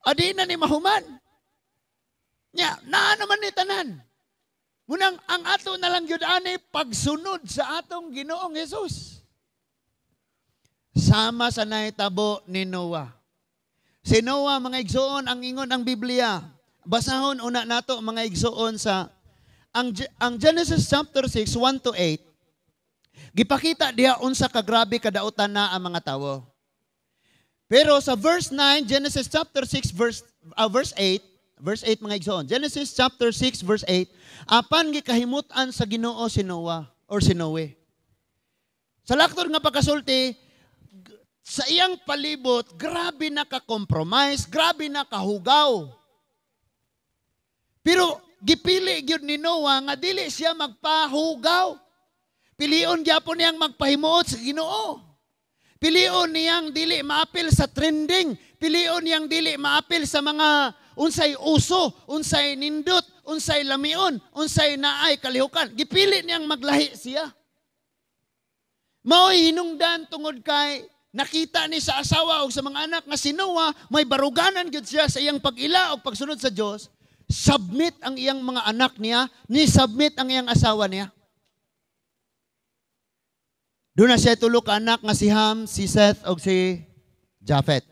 Adi na ni mahuman. Nya, naa naman ni tanan. Munang ang ato na lang yun ani pagsunod sa atong Ginoong Jesus. Sama sa naitabo ni Noah. Si Noah, mga igsoon, ang ingon ang Biblia. Basahon una nato mga igsoon sa ang Genesis chapter 6, 1 to 8. Gipakita diha unsa ka grabe kadautan na ang mga tawo. Pero sa verse 9, Genesis chapter 6 verse 8, Verse 8 mga igsoon. Genesis chapter 6 verse 8. Apan gikahimutan sa Ginoo si Noah or si Noe. Sa laktor nga pagkasulti, sa iyang palibot, grabe na ka-compromise, grabe na kahugaw. Pero gipili gyud ni Noah nga dili siya magpahugaw. Pilion gyapon niyang magpahimuot sa Ginoo. Pilion niyang dili maapil sa trending. Pilion niyang dili maapil sa mga unsay uso, unsay nindot, unsay lamion, unsay naay kalihukan. Gipili niyang maglahi siya. Mao'y hinungdan tungod kay nakita ni sa asawa o sa mga anak nga si Noah, may baruganan gyud siya sa iyang pag-ila o pagsunod sa Dios, submit ang iyang mga anak niya, ni submit ang iyang asawa niya. Doon na siya tulo ka anak nga si Ham, si Seth o si Japheth.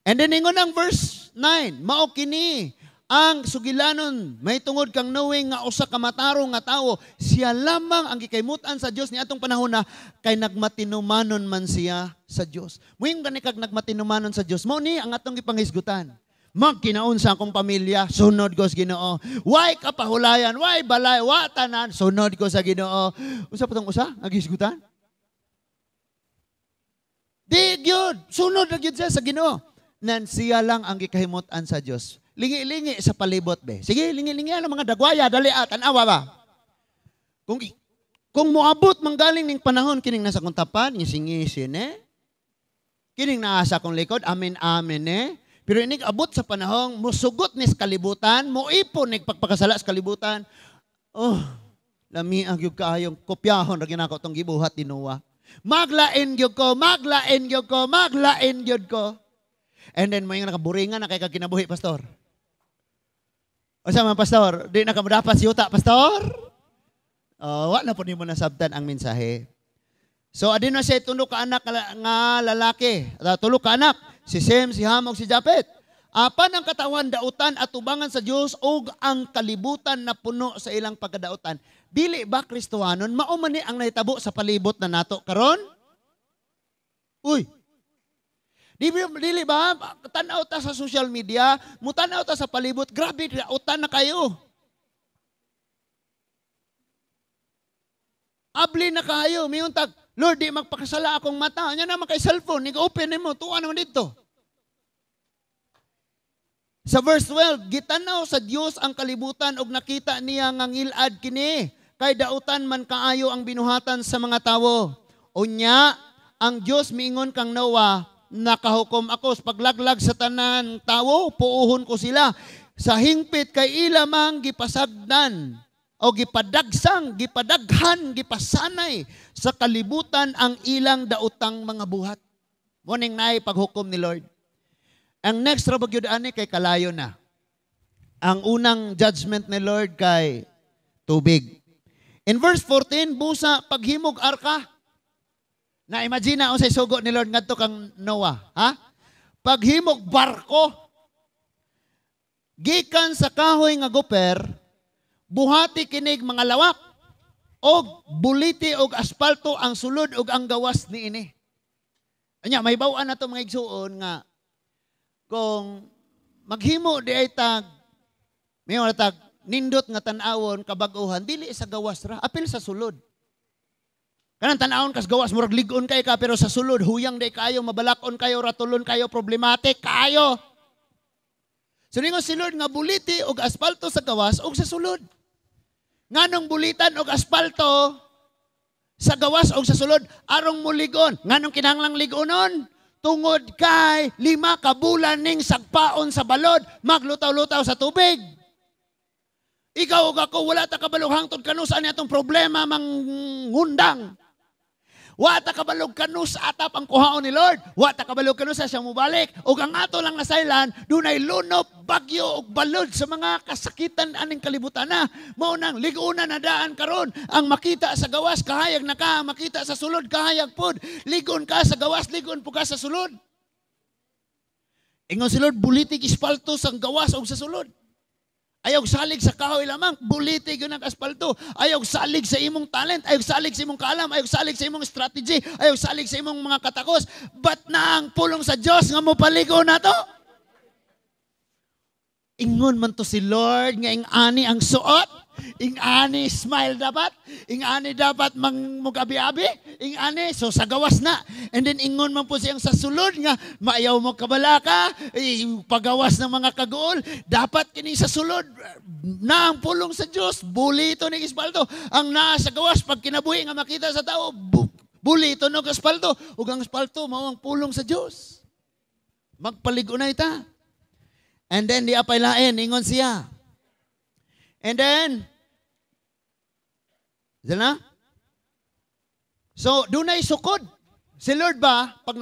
And then ingon ang verse 9, mao kini ang sugilanon may tungod kang knowing nga usa ka matarong nga tawo, siya lamang ang gikaymutan sa Dios ni atong panahon na kay nagmatinumanon man siya sa Dios. Muhing gani kag nagmatinumanon sa Dios, mao ni ang atong gipanghisgutan. Magkinaon sa akong pamilya, sunod ko sa Ginoo. Why kapahulayan, why balay, wa tanan, sunod ko sa Ginoo. Usa pa tong usa, ang hisgutan? Di gyud, sunod ra gyud siya sa Ginoo. Nan siya lang ang gikahimutan sa Dios. Lingi-lingi sa palibot be. Sige, lingi-lingi ang mga dagwaya, dali tanawa ba? Kung moabot manggaling ning panahon kining nasa kong tapan, ngising-ngisin kining naasa kong likod, amen amen Pero inig abot sa panahon, musugot ni sa kalibutan, moipon ni pagpakasala sa kalibutan. Oh, lami ang gyud kaayong kopyahon ra ginako tong gibuhat ni Noah. Maglain gyud ko, maglain gyud ko, maglain gyud ko. And then mo yung nakaburingan na kay kaginabuhi, pastor. O sa mga pastor, di na ka madapat siyuta, pastor? Wala po mo nasabtan ang mensahe. So, adin na siya tulo ka anak nga lalaki. Tulo ka anak, si Sem, si Ham, o si Japheth. Apan ang katawan, dautan at tubangan sa Diyos o ang kalibutan na puno sa ilang pagkadautan. Dili ba Kristohanon, maumani ang naitabo sa palibot na nato karon? Uy! Dili ba, tanaw ta sa social media, mutanaw ta sa palibot, grabe, utan na kayo. Abli na kayo, mayroon tag, Lord, di magpakasala akong mata. Yan naman kay cellphone, nag-open mo, tuwa naman dito. Sa verse 12, gitanaw sa Dios ang kalibutan og nakita niya nga ngilad kini, kay dautan man kaayo ang binuhatan sa mga tawo. Unya, ang Dios miingon kang Noah, nakahukom ako sa paglaglag sa tanan tawo, puuhon ko sila. Sa hingpit kay ilamang gipasagdan o gipadagsang, gipadaghan, gipasanay sa kalibutan ang ilang daotang mga buhat. Muning naay paghukom ni Lord. Ang next rabagyud ani kay kalayo na. Ang unang judgment ni Lord kay tubig. In verse 14, busa paghimog arka. Na-imagine na sa sugo ni Lord ngadto kang Noah. Ha? Paghimog barko. Gikan sa kahoy nga goper, buhati kinig mga lawak, og buliti og asfalto ang sulod og ang gawas niini. Anya, may bawaan na ito mga igsuon nga, kung maghimo di ay tag, may mga tag, nindot nga tanawon, kabaguhan, dili sa gawas ra, apil sa sulod. Kanang tanawon kas gawas, murag ligon kay ka, pero sa sulod, huyang day kayo, mabalakon kayo, ratulon kayo, problematic kayo. So ningon si Lord nga buliti og asfalto sa gawas og sa sulod. Nganong bulitan og asfalto sa gawas og sa sulod, arong muligon. Nganong kinahanglang ligonon? Tungod kay 5 ka bulan ning sagpaon sa balod, maglutaw-lutaw sa tubig. Ikaw o ako, wala ta kabalog hangtod kanus ani atong problema manghundang. Wa ta kabalog kanus atap ang kuhaon ni Lord. Wa ta kabalog kanus sa siyang mubalik. O ang ato lang nasaylan, dunay lunop, bagyo, o balod sa mga kasakitan aning kalibutan na. Maunang liguna na daan karon. Ang makita sa gawas, kahayag na ka. Makita sa sulod, kahayag pod. Ligon ka sa gawas, ligon po ka sa sulod. Ingon si Lord, bulitig ispalto sa gawas o sa sulod. Ayaw salig sa kahoy lamang, bulitig yun ang asfalto. Ayaw salig sa imong talent, ayaw salig sa imong kaalam, ayaw salig sa imong strategy, ayaw salig sa imong mga katakos. Ba't na ang pulong sa Diyos nga mo paligo na to? Ingon man to si Lord nga ing-ani ang suot, ing-ani smile dapat, ing-ani dapat mugabi-abi, ing-ani, so sa gawas na. And then ingon man po siyang sa sulod nga, maayaw mo kabalaka, pagawas ng mga kagool, dapat kini sa sulod, na ang pulong sa Diyos, bulito ni ispalto. Ang naa sa gawas, pag kinabuhi nga makita sa tao, bulito ng ispalto, ug ang ispalto, mao ang pulong sa Diyos. Magpaligo na ita. And then di apay lain, ingon siya. And then, na? So, dunay sukod. Si Lord ba, pag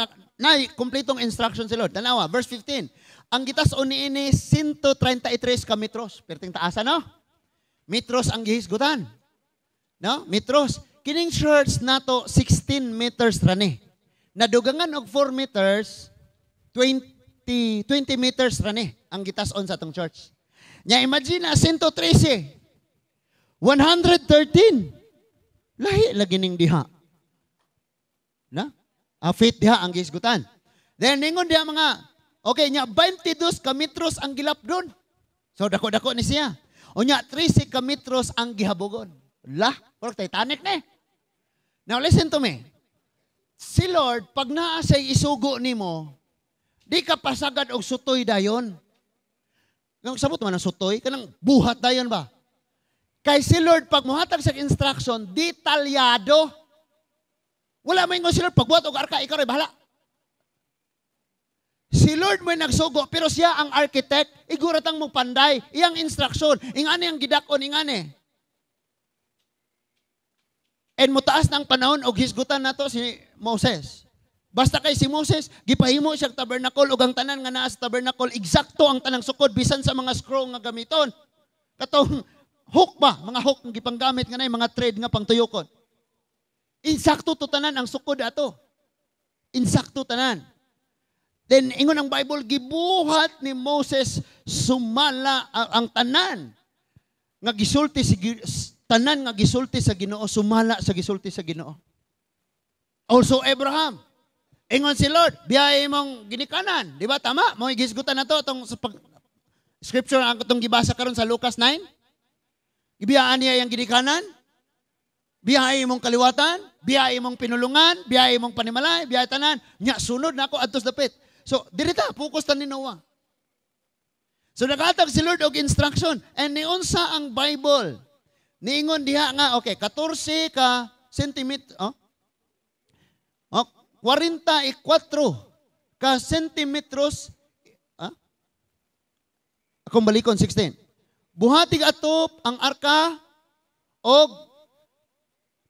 kumpletong instruction si Lord, tanawa, verse 15, ang gitas-on niini 133 ka metros. Perting taasa, no? Metros ang gihisgutan. No? Metros. Kining church nato 16 meters rani. Nadugangan og 4 meters, 20 meters rani ang gitas-on sa atong church. Nya imagine na 113. 113. Lahi lagi ning diha. Na? Faith diha ang gihisgutan. Then ningon diha mga okay nya 22 ka metros ang gilapdon. So dako-dako ni siya. O nya 13 ka metros ang gihabugon. Lah, pork Titanic ni. Now listen to me. Si Lord pag naa say isugo nimo, di ka pasagad og sutoy dayon. Nang sabot man ang sutoy kanang buhat dayon ba? Kay si Lord pag mohatag sa instruction, detalyado. Wala may ingon si Lord pagbuhat og arka ikaw ray bahala. Si Lord may nagsugo, pero siya ang architect, iguratang mo panday, iyang instruction, ingani ang gidakon, ingani. And mutaas ng panahon, og hisgutan na to si Moses. Basta kay si Moses, gipahimo siyang tabernacle, og ang tanan nga naa sa tabernacle, eksakto ang tanang sukod, bisan sa mga scroll nga gamiton. Katong hook ba, mga hook nga gipanggamit nga na, mga thread nga pangtuyokon. Insakto to tanan ang sukod ato. Insakto tanan. Then, ingon ang Bible, gibuhat ni Moses sumala ang tanan. Nga gisulti tanan nga gisulti sa Ginoo, sumala sa gisulti sa Ginoo. Also, Abraham. Ingon si Lord, biyahe mong ginikanan. Di ba? Tama? Mo igisgutan na to. Itong scripture ang itong gibasa karon sa Lucas 9. Ibiyaan niya yung ginikanan. Biyahe mong kaliwatan. Biyahe mong pinulungan. Biyahe mong panimalay. Biyahe tanan. Nya, sunod na ako adtos dapit. So, dirita, focus ta ni Noah. So, naghatag si Lord og instruction. And niunsa ang Bible. Niingon diha nga, okay, 14 ka centimeter, 44 ka centimetros, akong balikon, 16. Buhatig atop ang arka og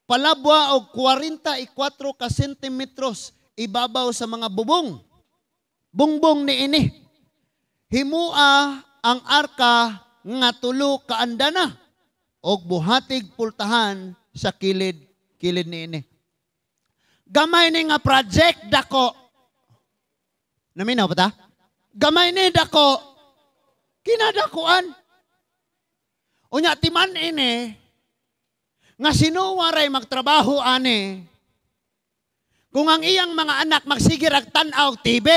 palabwa og 44 ka centimetros ibabaw sa mga bubong. Bungbong ni ini. Himua ang arka nga tulo ka andana og buhatig pultahan sa kilid ni ini. Gamay ni nga project dako. Naminaw pa ta? Gamay ni dako. Kinadakuan. Unya timan ini nga sinuwaray magtrabaho ani. Kung ang iyang mga anak magsigir ag tan-aw TV.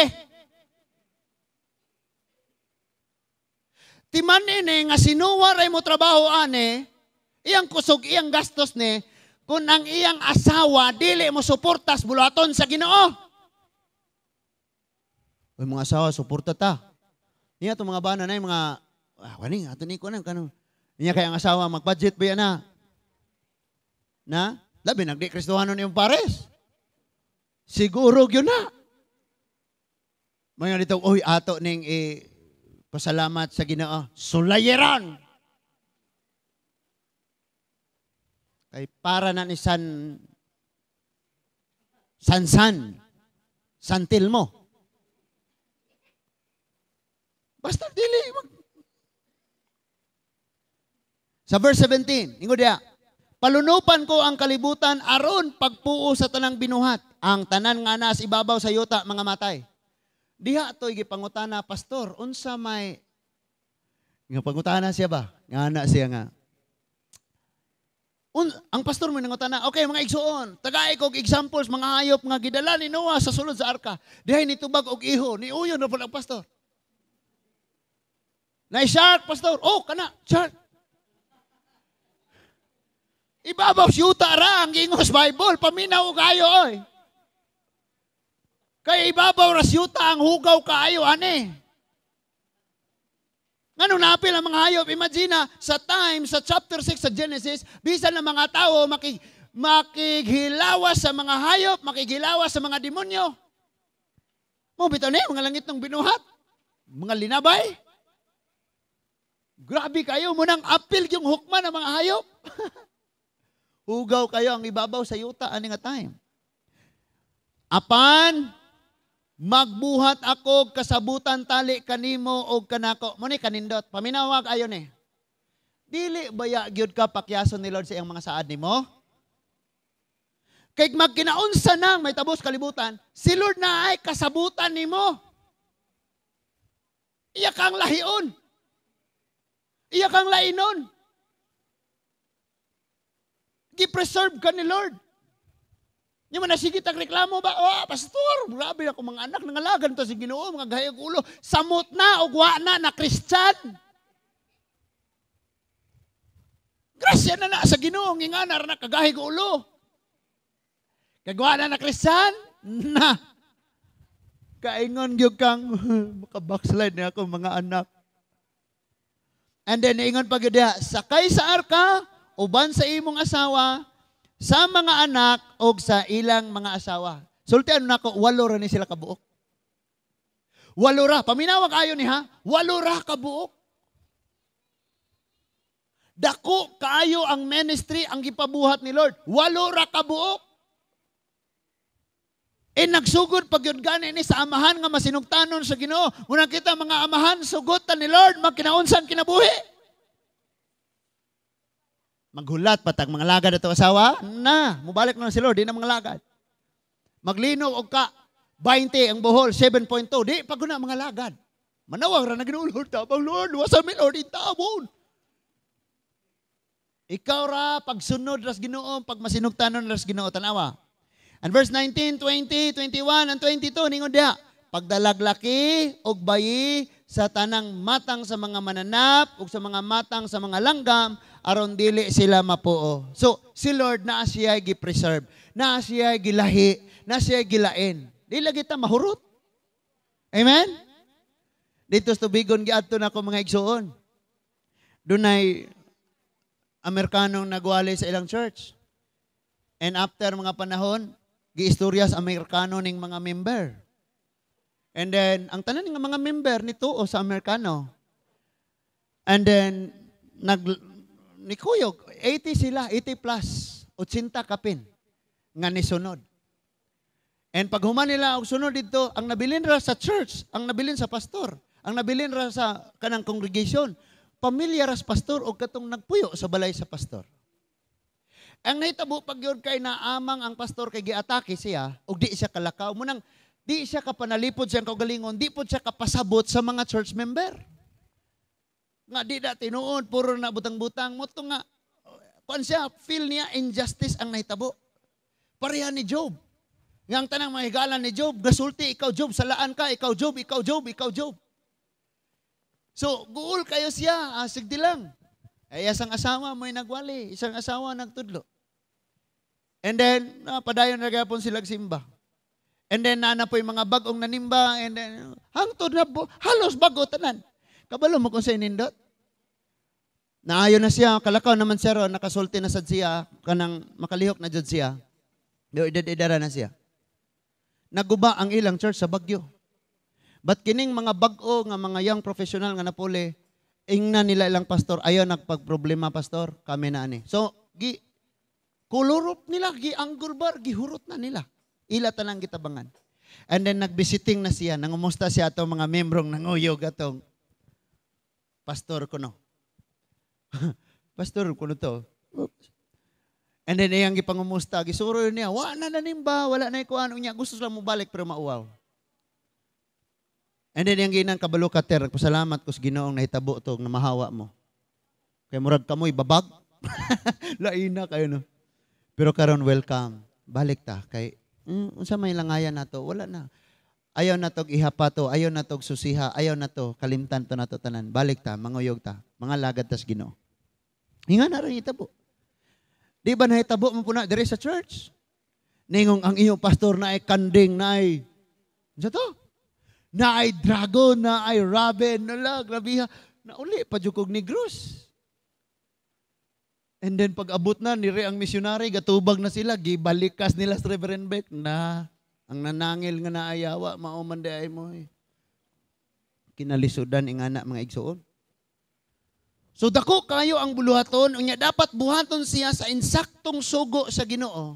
Timan ini nga sinuwaray mo trabaho ani, iyang kusog, iyang gastos ni, kung ang iyang asawa, dili mo suportas bulaton sa Ginoo. Uy, mga asawa, suporta ta. Niya itong mga bana na yung mga, waning, ato ni ko na, kanong, niya kaya ang asawa, mag-budget ba yan na? Na? Labi, nagdi-kristohanon yung pares. Siguro yun na. Mga dito, uy, ato ning pasalamat sa Ginoo. Sulayeran. Kay para na ni Santil mo. Basta dili. Sa verse 17, ingo diya, palunupan ko ang kalibutan aron pagpuo sa tanang binuhat. Ang tanan nga nas ibabaw sa yuta mga matay. Diha to'y gipangutana, pastor, unsa may, nga pangutana siya ba? Nga na siya nga. Ang pastor mo nangutana, okay, mga igsuon, tagaay kog examples, mga hayop nga gidala ni Noah sa sulod sa arka. Dihay nitubag og iho, ni uyon na po ang pastor. Na shark, pastor. Oh, kana, shark. Ibabaw siyuta ra, ang ingos Bible, paminaw og ayo, oy. Kaya ibabaw rasyuta ang hugaw kaayo, ane. Ngano napil ang mga hayop? Imagine sa chapter 6 sa Genesis, bisan ng mga tao makighilawas sa mga hayop, makighilawas sa mga demonyo. Mo bitaw ni mga langit ng binuhat, mga linabay. Grabe kayo, munang apil yung hukman ng mga hayop. Hugaw kayo ang ibabaw sa yuta, ani nga time. Apan magbuhat ako kasabutan tali kanimo og kanako. Mo ni kanindot. Paminawag ayon eh. Dili baya gyud ka pakyason ni Lord sa iyang mga saad nimo? Kay magkinaunsa nang may tabos kalibutan, si Lord na ay kasabutan nimo. Iya kang lahion. Iya kang lainon. Gi-preserve ka ni Lord. Yung man nasigit ang reklamo ba? Oh, pastor, grabe ako mga anak, nangalagan to si Ginoo, mga gahayag ulo. Samot na, ugwa na Kristyan. Grasya na sa Ginoo, nginganar na kagahig ulo. Kagwa na Kristyan? Na. Kaingon gyud kang, makabackslide na ako mga anak. And then, ingon pa gyud diha, sakay sa arka, uban sa imong asawa, sa mga anak o sa ilang mga asawa. Sultian na ko, 8 ra ni sila kabuok. 8 ra. Paminawag ayon ni ha? 8 ra kabuok. Dako kaayo ang ministry, ang gipabuhat ni Lord. 8 ra kabuok. Nagsugod pag yun gani ni sa amahan nga masinugtanon sa Ginoo. Muna kita mga amahan, sugutan ni Lord, magkinaunsan kinabuhi. Maghulat patag mga lagad ato asawa, na, mubalik na si Lord, di na mga lagad. Maglinog og ka, 20 ang buhol, 7.2, di paguna mga lagad. Manawag ra na Ginoo, Lord, tabang Lord, wasa mi Lord, itabon. Ikaw ra, pagsunod ras Ginoo, pag masinugtanon ras Ginoo, tanawa. And verse 19, 20, 21, and 22, ningon diha, pagdalaglaki og bayi sa tanang matang sa mga mananap ug sa mga matang sa mga langgam aron dili sila mapuo. So si Lord na siya gi-preserve, na siya gilahi, na siya gilain. Dili kita mahurot. Amen. Dito sa tubigon giadto na ko mga igsuon. Dunay Amerikanong nagwali sa ilang church. And after mga panahon, giistorya sa Amerikano ning mga member. And then, ang tanan ng mga member nito o sa Amerikano. And then, nikuyog, 80 sila, 80 plus, 80 kapin, nga nisunod. And pag human nila og sunod dito, ang nabilin ra sa church, ang nabilin sa pastor, ang nabilin ra sa kanang congregation, pamilya ra sa pastor o katong nagpuyo sa balay sa pastor. Ang nahitabo pag yun kay naamang ang pastor kay giatake siya, o di siya kalakaw, munang di siya kapanalipod siyang kaugalingon, di po siya kapasabot sa mga church member. Nga di da tinuod, puro na butang-butang mo to nga. Kung siya, feel niya injustice ang nahitabo. Pareha ni Job. Nga ang tanang mahigalan ni Job, gasulti, ikaw Job, salaan ka, ikaw Job, ikaw Job, ikaw Job. So, guul kayo siya, sigdi lang. Ay, isang asawa mo'y nagwali, isang asawa nagtudlo. And then, padayon na gapon silang simba. And then, nana po yung mga bagong nanimba, and then, hangtod na po, halos bago tanan. Kabalo mo kung sa inindot. Naayon na siya, kalakaw naman siya ron, nakasulti na sad siya, kanang makalihok na dyan siya. Idara na siya. Naguba ang ilang church sa Bagyo. But kining mga bago nga mga young professional nga napuli, ingna nila ilang pastor, ayaw nagpagproblema pastor, kami na ani. So, kulurot nila, gianggurbar, gihurot na nila. Ila tanang gitabangan. And then nagbisiting na siya, nangumusta siya atong mga membrong nanguyog atong pastor ko no. Pastor ko no to. And then iyang gipangumusta, gisuro niya, wala na nanimba, wala na ikuan unya, gusto lang mo balik pero mauwaw. And then yung ginang kabalo kater, pasalamat ko sa Ginoong nahitabo to na mahawa mo. Kaya murag kamoy babag. Laina kayo no. Pero karon welcome. Balik ta kay unsa may langayan nato, wala na. Ayaw na tog ihapato, ayaw na tog susiha, ayaw na to kalimtan to nato tanan. Balik ta, manguyog ta. Mga lagad tas Ginoo. Hinga na rin itabo. Di ba nahitabo mo po na dire sa church? Ningong ang iyong pastor na ay kanding na ay sa to? Na ay dragon, na ay raben, nala, grabiha. Na uli, pajukog ni Grus. And then pag abot na, nire ang misyonary, gatubag na sila, gibalikas nila sa Reverend Beck na ang nanangil nga naayawa, maumanday mo. Kinalisudan ingana mga igsoon. So dako kayo ang buluhaton, unya dapat buhaton siya sa insaktong sugo sa Ginoo.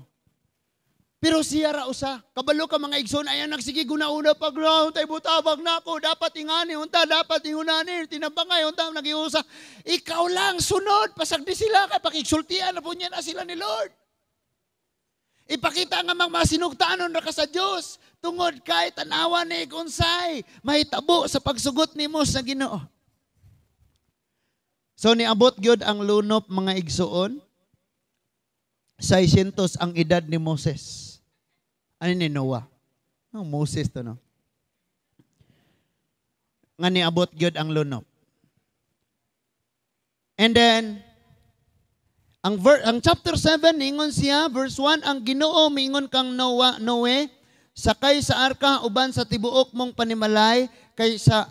Pero siya ra usa, kabalo ka mga igsoon, ayan nagsige guna-una pag ground, tay butabag na ako, dapat ingani, unta, dapat ingunani, tinabangay, unta, nagiusa. Ikaw lang, sunod, pasagdi sila, kay pakigsultian na po niya na sila ni Lord. Ipakita nga mga sinugtanon ra ka sa Dios, tungod kay tanawan ni kunsay, mahitabo sa pagsugot nimo sa Ginoo. So niabot gyud ang lunop mga igsoon, 600 ang edad ni Moses. Ano ni Noah? Oh, Moses to, no? Nga niabot gyud ang lunop. And then, ang chapter 7, ingon siya, verse 1, ang Ginoo mingon kang Noe, sakay sa arka uban sa tibuok mong panimalay, kay sa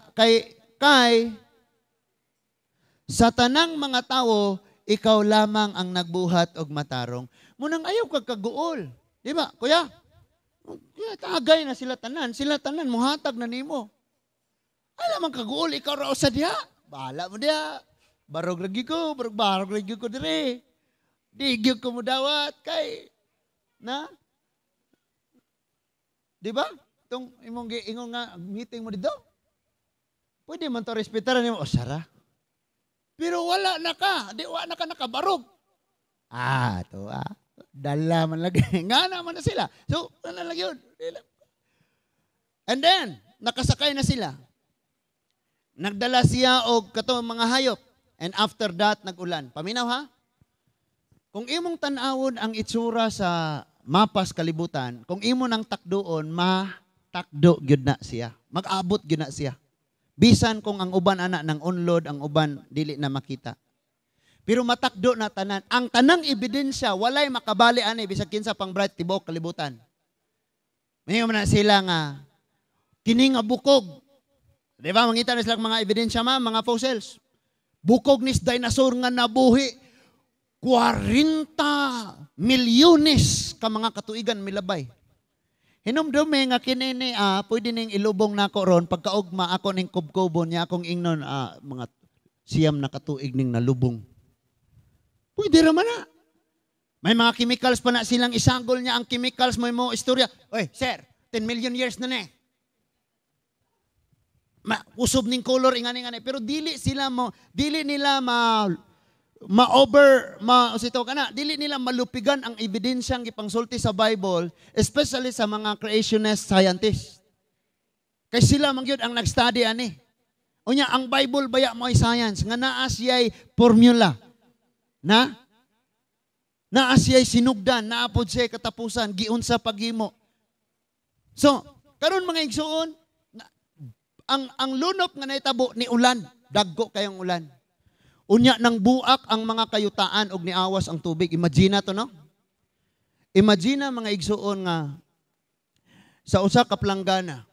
tanang mga tao, ikaw lamang ang nagbuhat og matarong. Munang ayaw kagkaguol. Di ba, kuya? Tagay na sila tanan muhatag na nimo. Alam ang kaguol, ikaw raw sa diha. Bahala mo diha. Barog lagi ko dire. Digyo ko mo dawat kay na. Di ba? Itong ingon nga meeting mo dito. Pwede man to respetaran nimo, Sara. Pero wala na ka, wala na ka nakabarog. Dala man lagi. Nga naman na sila. So, ano lang yun? And then, nakasakay na sila. Nagdala siya og katong mga hayop. And after that, nag-ulan. Paminaw ha? Kung imong tanawon ang itsura sa mapas kalibutan, kung imo nang takdoon, matakdo gyud na siya. Mag-abot gyud na siya. Bisan kung ang uban ana ng unload, ang uban dili na makita. Pero matakdo na tanan. Ang tanang ebidensya, walay makabali ani bisag kinsa pang bright tibok kalibutan. Mayo man na sila nga kini nga bukog. Di ba mangita na sila mga ebidensya mga fossils. Bukog nis dinosaur nga nabuhi 40 milyones ka mga katuigan milabay. Hinumdumi nga kinini pwede ning ilubong nako ron pagkaugma ako ning kubkubon niya akong ingnon mga siyam na katuig ning nalubong. Pwede raman na. May mga chemicals pa na silang isanggol niya ang chemicals mo istorya. Oy, sir, 10 million years na ne. Usob ning color ingani. Pero dili nila dili nila malupigan ang ebidensyang ipangsulti sa Bible, especially sa mga creationist scientists. Kay sila man gyud ang nag-study ani. Unya ang Bible baya mo ay science nga naa siya'y formula. Naa siya'y sinugdan, naapod siya'y katapusan, giunsa paghimo. So, karon mga igsoon, ang lunop nga naitabo ni ulan, dagko kayong ulan. Unya nang buak ang mga kayutaan og niawas ang tubig. Imagine to, no? Imagine mga igsoon nga sa usa ka planggana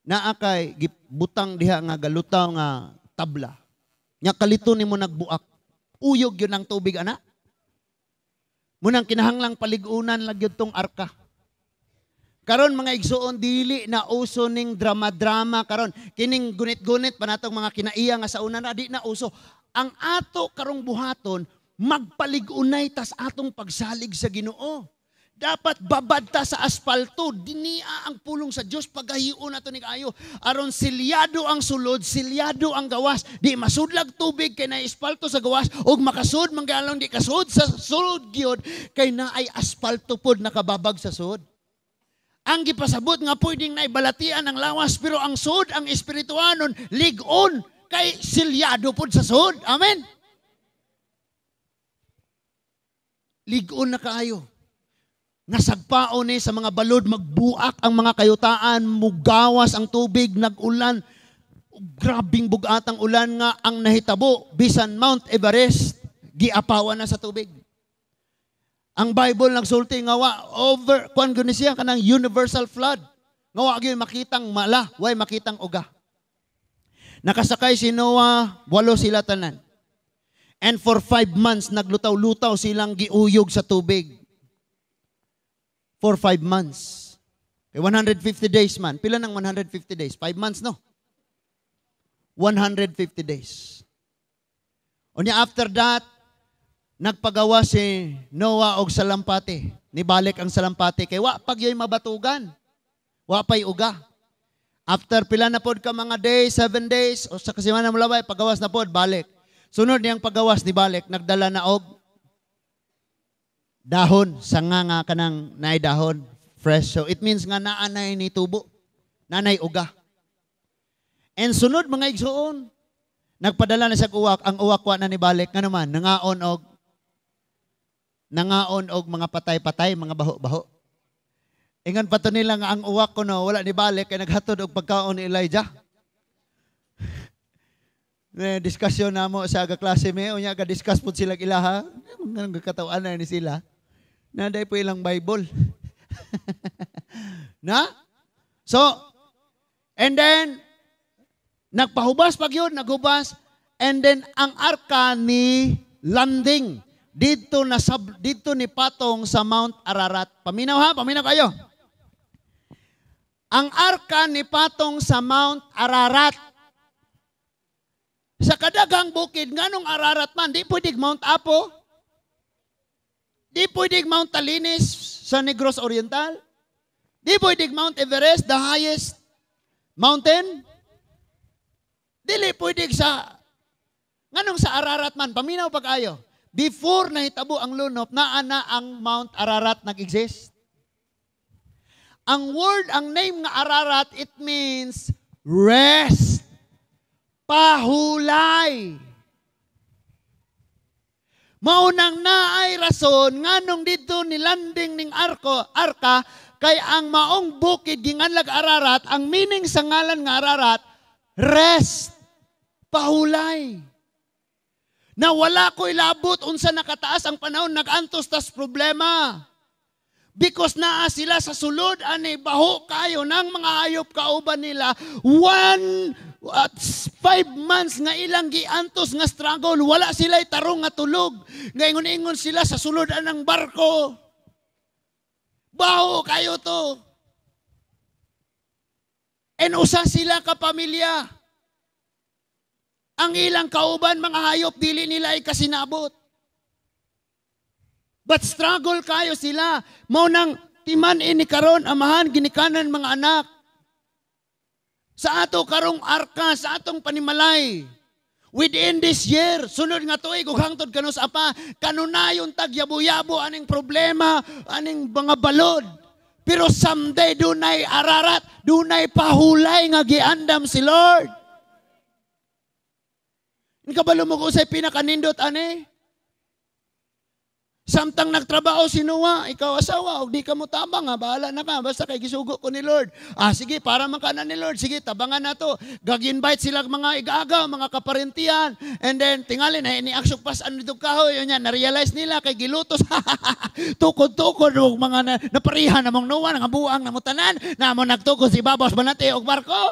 naa kay gibutang diha nga galutaw nga tabla. Nya kalito nimo nagbuak. Uyog yun ang tubig, ana. Munang kinahanglang paligunan lang yun tong arka. Karon mga igsoon, dili na uso ning drama-drama. Karon, kining gunit-gunit pa natong mga kinaiya nga sa una na, di na uso. Ang ato karong buhaton, magpaligunay tas atong pagsalig sa Ginoo. Dapat babad ta sa aspalto, dinia ang pulong sa Dios pagahion nato ni kaayo. Aron silyado ang sulod, silyado ang gawas. Di masudlag tubig kay naay aspalto sa gawas ug makasud manggalong di kasud sa sulod gyud kay naay aspalto pod nakababag sa sud. Ang gipasabot nga pwedeng naibalatian ang lawas pero ang sud ang espirituanon lig-on kay silyado pod sa sud. Amen. Lig-on na kaayo. Nasagpaon ni sa mga balod, magbuak ang mga kayutaan, mugawas ang tubig, nag-ulan. Grabing bugatang ulan nga ang nahitabo. Bisan Mount Everest, giapawan na sa tubig. Ang Bible nagsulti nga kuan gani siya kanang universal flood. Nga gyud makitang mala, way makitang uga. Nakasakay si Noah, 8 sila tanan. And for 5 months naglutaw-lutaw silang giuyog sa tubig. For 5 months. 150 days man. Pila ng 150 days? 5 months, no? 150 days. O niya after that, nagpagawa si Noah og salampati. nibalik ang salampati kay wa pag yoy mabatugan. Wa pay uga. After pila na pod ka mga days, 7 days, o sa kasimana mo labay, pagawas na pod, balik. Sunod niyang pagawas ni balik, nagdala na og dahon, sanga nga kanang naay dahon, fresh. So it means nga naanay ni tubo, nanay uga. And sunod mga igsoon, nagpadala na sa uwak, ang uwak wa na ni balik, nga naman, nangaon og mga patay-patay, mga baho-baho. Ingan pa to nila nga ang uwak ko no, wala ni balik, kay naghatod og pagkaon ni Elijah. Diskusyon na mo sa klase me, unya ga-discuss po sila ilaha, nga katawan na ni sila. Naday po ilang Bible. Na? So, and then, nagpahubas pag yun, naghubas, and then, ang arka ni landing, dito ni patong sa Mount Ararat. Paminaw ha? Paminaw kayo. Ang arka ni patong sa Mount Ararat. Sa kadagang bukid, nganong Ararat man, di pwedeng Mount Apo. Di pwedeng Mount Talinis sa Negros Oriental. Di pwedeng Mount Everest, the highest mountain. Dili pwedeng sa, nganong sa Ararat man, paminaw pa kayo. Before nahitabo ang lunop, naana ang Mount Ararat nag-exist. Ang word, ang name nga Ararat, it means rest. Pahulay. Maunang naay rason nganong dito nilanding ning arka kay ang maong bukid ginganlag Ararat, ang meaning sa ngalan nga Ararat, rest, pahulay. Na wala ko ilabot unsa nakataas ang panahon nagantos tas problema. Because naa sila sa sulod ani baho kayo ng mga hayop kauban nila 5 months nga ilang giantos nga struggle, wala sila tarong nga tulog. Ngayon-ingon sila sa sulod ng barko. Baho kayo to. And usa sila ka pamilya. Ang ilang kauban mga hayop dili nila ay kasinabot. But struggle kayo sila. Mao nang timan ini karon amahan ginikanan mga anak. Sa ato karong arka, sa atong panimalay. Within this year, sunod nga tuig ug hangtod kanus apa, kanunayon tag yabo-yabo aning problema, aning mga balod. Pero someday dunay Ararat, dunay pahulay nga giandam si Lord. Kabalo mo ko usay pinakanindot ani. Samtang nagtrabaho si Noah, ikaw asawa, o di ka mo tabang, ha, bahala na ka, basta kay gisugo ko ni Lord. Sige, para makana ni Lord, sige, tabangan na to. Gag-invite sila mga igagaw, mga kaparentiyan, and then, tingali na, ini-aksok pas, ano dito kahoy, yun yan, na-realize nila, kay gilutos, tukod-tukod, mga naparihan namang Noah, nga buang namutanan, na mo nagtukod si Babos Banate, og barko.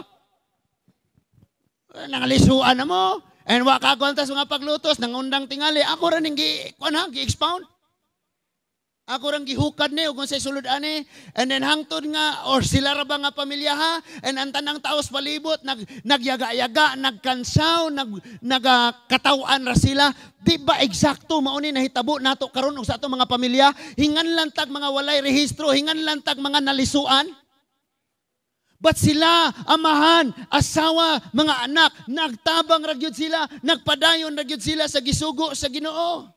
Nangalisuan na mo, and wakagontas mga paglutos, nangundang tingali, ako rin yung gi-expound. Ako rang gihukad ni, kung sa sulod ani, and then hangtod nga, or sila ra ba nga pamilya ha, and ang tanang taos palibot, nagyaga-yaga, nagkansaw, nagkatawan ra sila, di ba eksakto, mauni nahitabo nato karon og sa ato mga pamilya, hingan lang tag mga walay rehistro, hingan lang tag mga nalisuan, but sila, amahan, asawa, mga anak, nagtabang ra gyud sila, nagpadayon ra gyud sila sa gisugo sa Ginoo.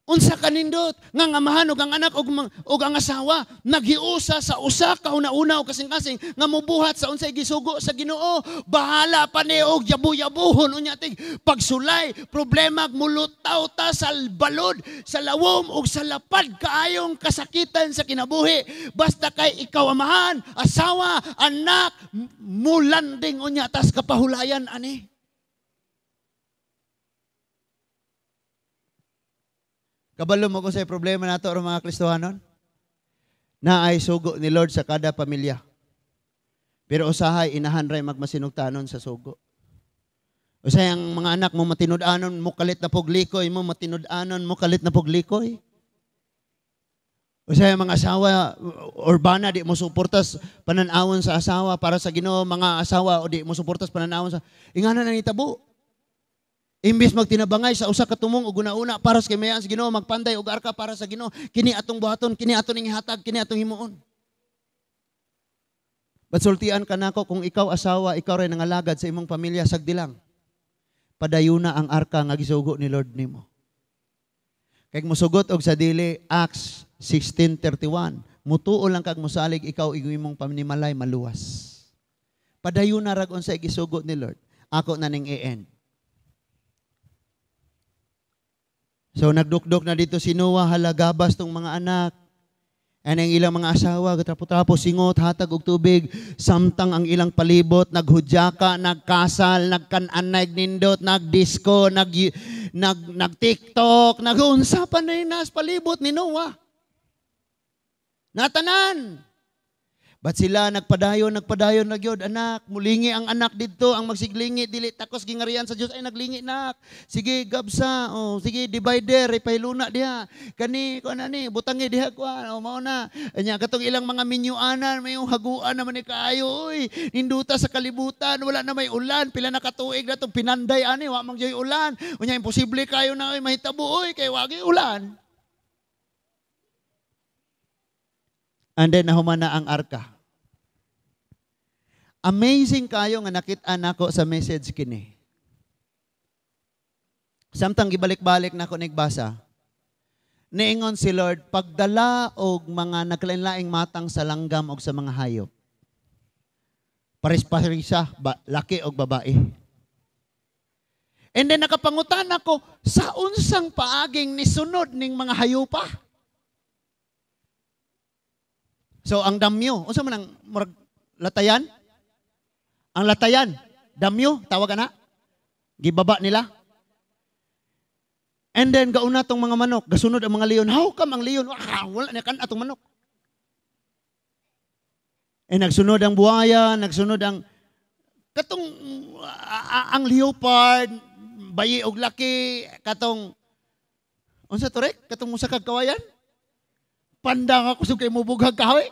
Unsa kanindot nga amahan og ang anak og ang asawa naghiusa sa usa ka una-una o kasing-kasing nga mobuhat sa unsay gisugo sa Ginoo. Bahala pa ni og yabu-yabuhon unya tig pagsulay problema mulutaw ta sa balod, sa lawom ug sa lapad kaayong kasakitan sa kinabuhi. Basta kay ikaw amahan, asawa, anak, mulanding unya tas kapahulayan ani. Kabalo mo ko sa problema nato o mga Kristohanon? Na ay sugo ni Lord sa kada pamilya. Pero usahay, inahan ray magmasinugtanon sa sugo. Usahay, ang mga anak mo matinud-anon, mo kalit na puglikoy, mo matinud-anon, mo kalit na puglikoy. Usahay, mga asawa, urbana, di mo suportas pananawon sa asawa para sa Ginoo, mga asawa, o di mo suportas pananawon sa... Ingana na itabo. Imbis magtinabangay sa usa ka tumong ug una-una para sa kimayaan sa Ginoo, magpanday og arka para sa Ginoo, kini atong buhaton, kini aton ihatag, kini atong himuon. Batsultian ka nako kung ikaw asawa, ikaw ray nangalagad sa imong pamilya sagdi lang. Padayuna ang arka nga gisugo ni Lord nimo. Kay mosugot og sa dili Acts 16:31, mutuo lang kag mosalig ikaw ug imong panimalay maluwas. Padayuna rag unsay gisugo ni Lord. Ako na ning i-end. So nagdukdok na dito si Noah, halagabas tong mga anak. And ang ilang mga asawa, trapo-trapo, singot, hatag og tubig, samtang ang ilang palibot, naghudyaka, nagkasal, nagkananay, nindot, nagdisco, nag-TikTok, nag-unsa pa na nas palibot ni Noah. Natanan. Ba't sila nagpadayon na gyud anak, mulingi ang anak dito, ang magsiglingi, dili takos gingarian sa Dios ay naglingi nak. Sige gabsa, sige divider, ipailuna diha. Kani ko na ni, butangi diha ko, mao na. Anya katong ilang mga minyuanan, may haguan naman ni kaayo, oy. Ninduta sa kalibutan, wala na may ulan, pila na katuig na tong pinanday ani, wa man joy ulan. Unya imposible kayo na oy mahitabo oy kay wagi ulan. And then nahuman na ang arka. Amazing kayo nga nakita nako sa message kini. Samtang gibalik-balik nako nagbasa. Niingon si Lord, pagdala og mga naglain-laing matang sa langgam og sa mga hayop. Paris-parisa, laki og babae. And then nakapangutan ako, sa unsang paaging nisunod ning mga hayupa? So ang damyo, unsa man ang latayan? Ang latayan, damyo, tawag na. Gibaba nila. And then gauna tong mga manok, gasunod ang mga leon. How come ang leon? Wala na kan atong manok. Nagsunod ang buhaya, nagsunod ang katong ang leopard, bayi og laki, katong unsa to rek? Katong musa kag kawayan? Panda ka kusog kay mubughag kahoy.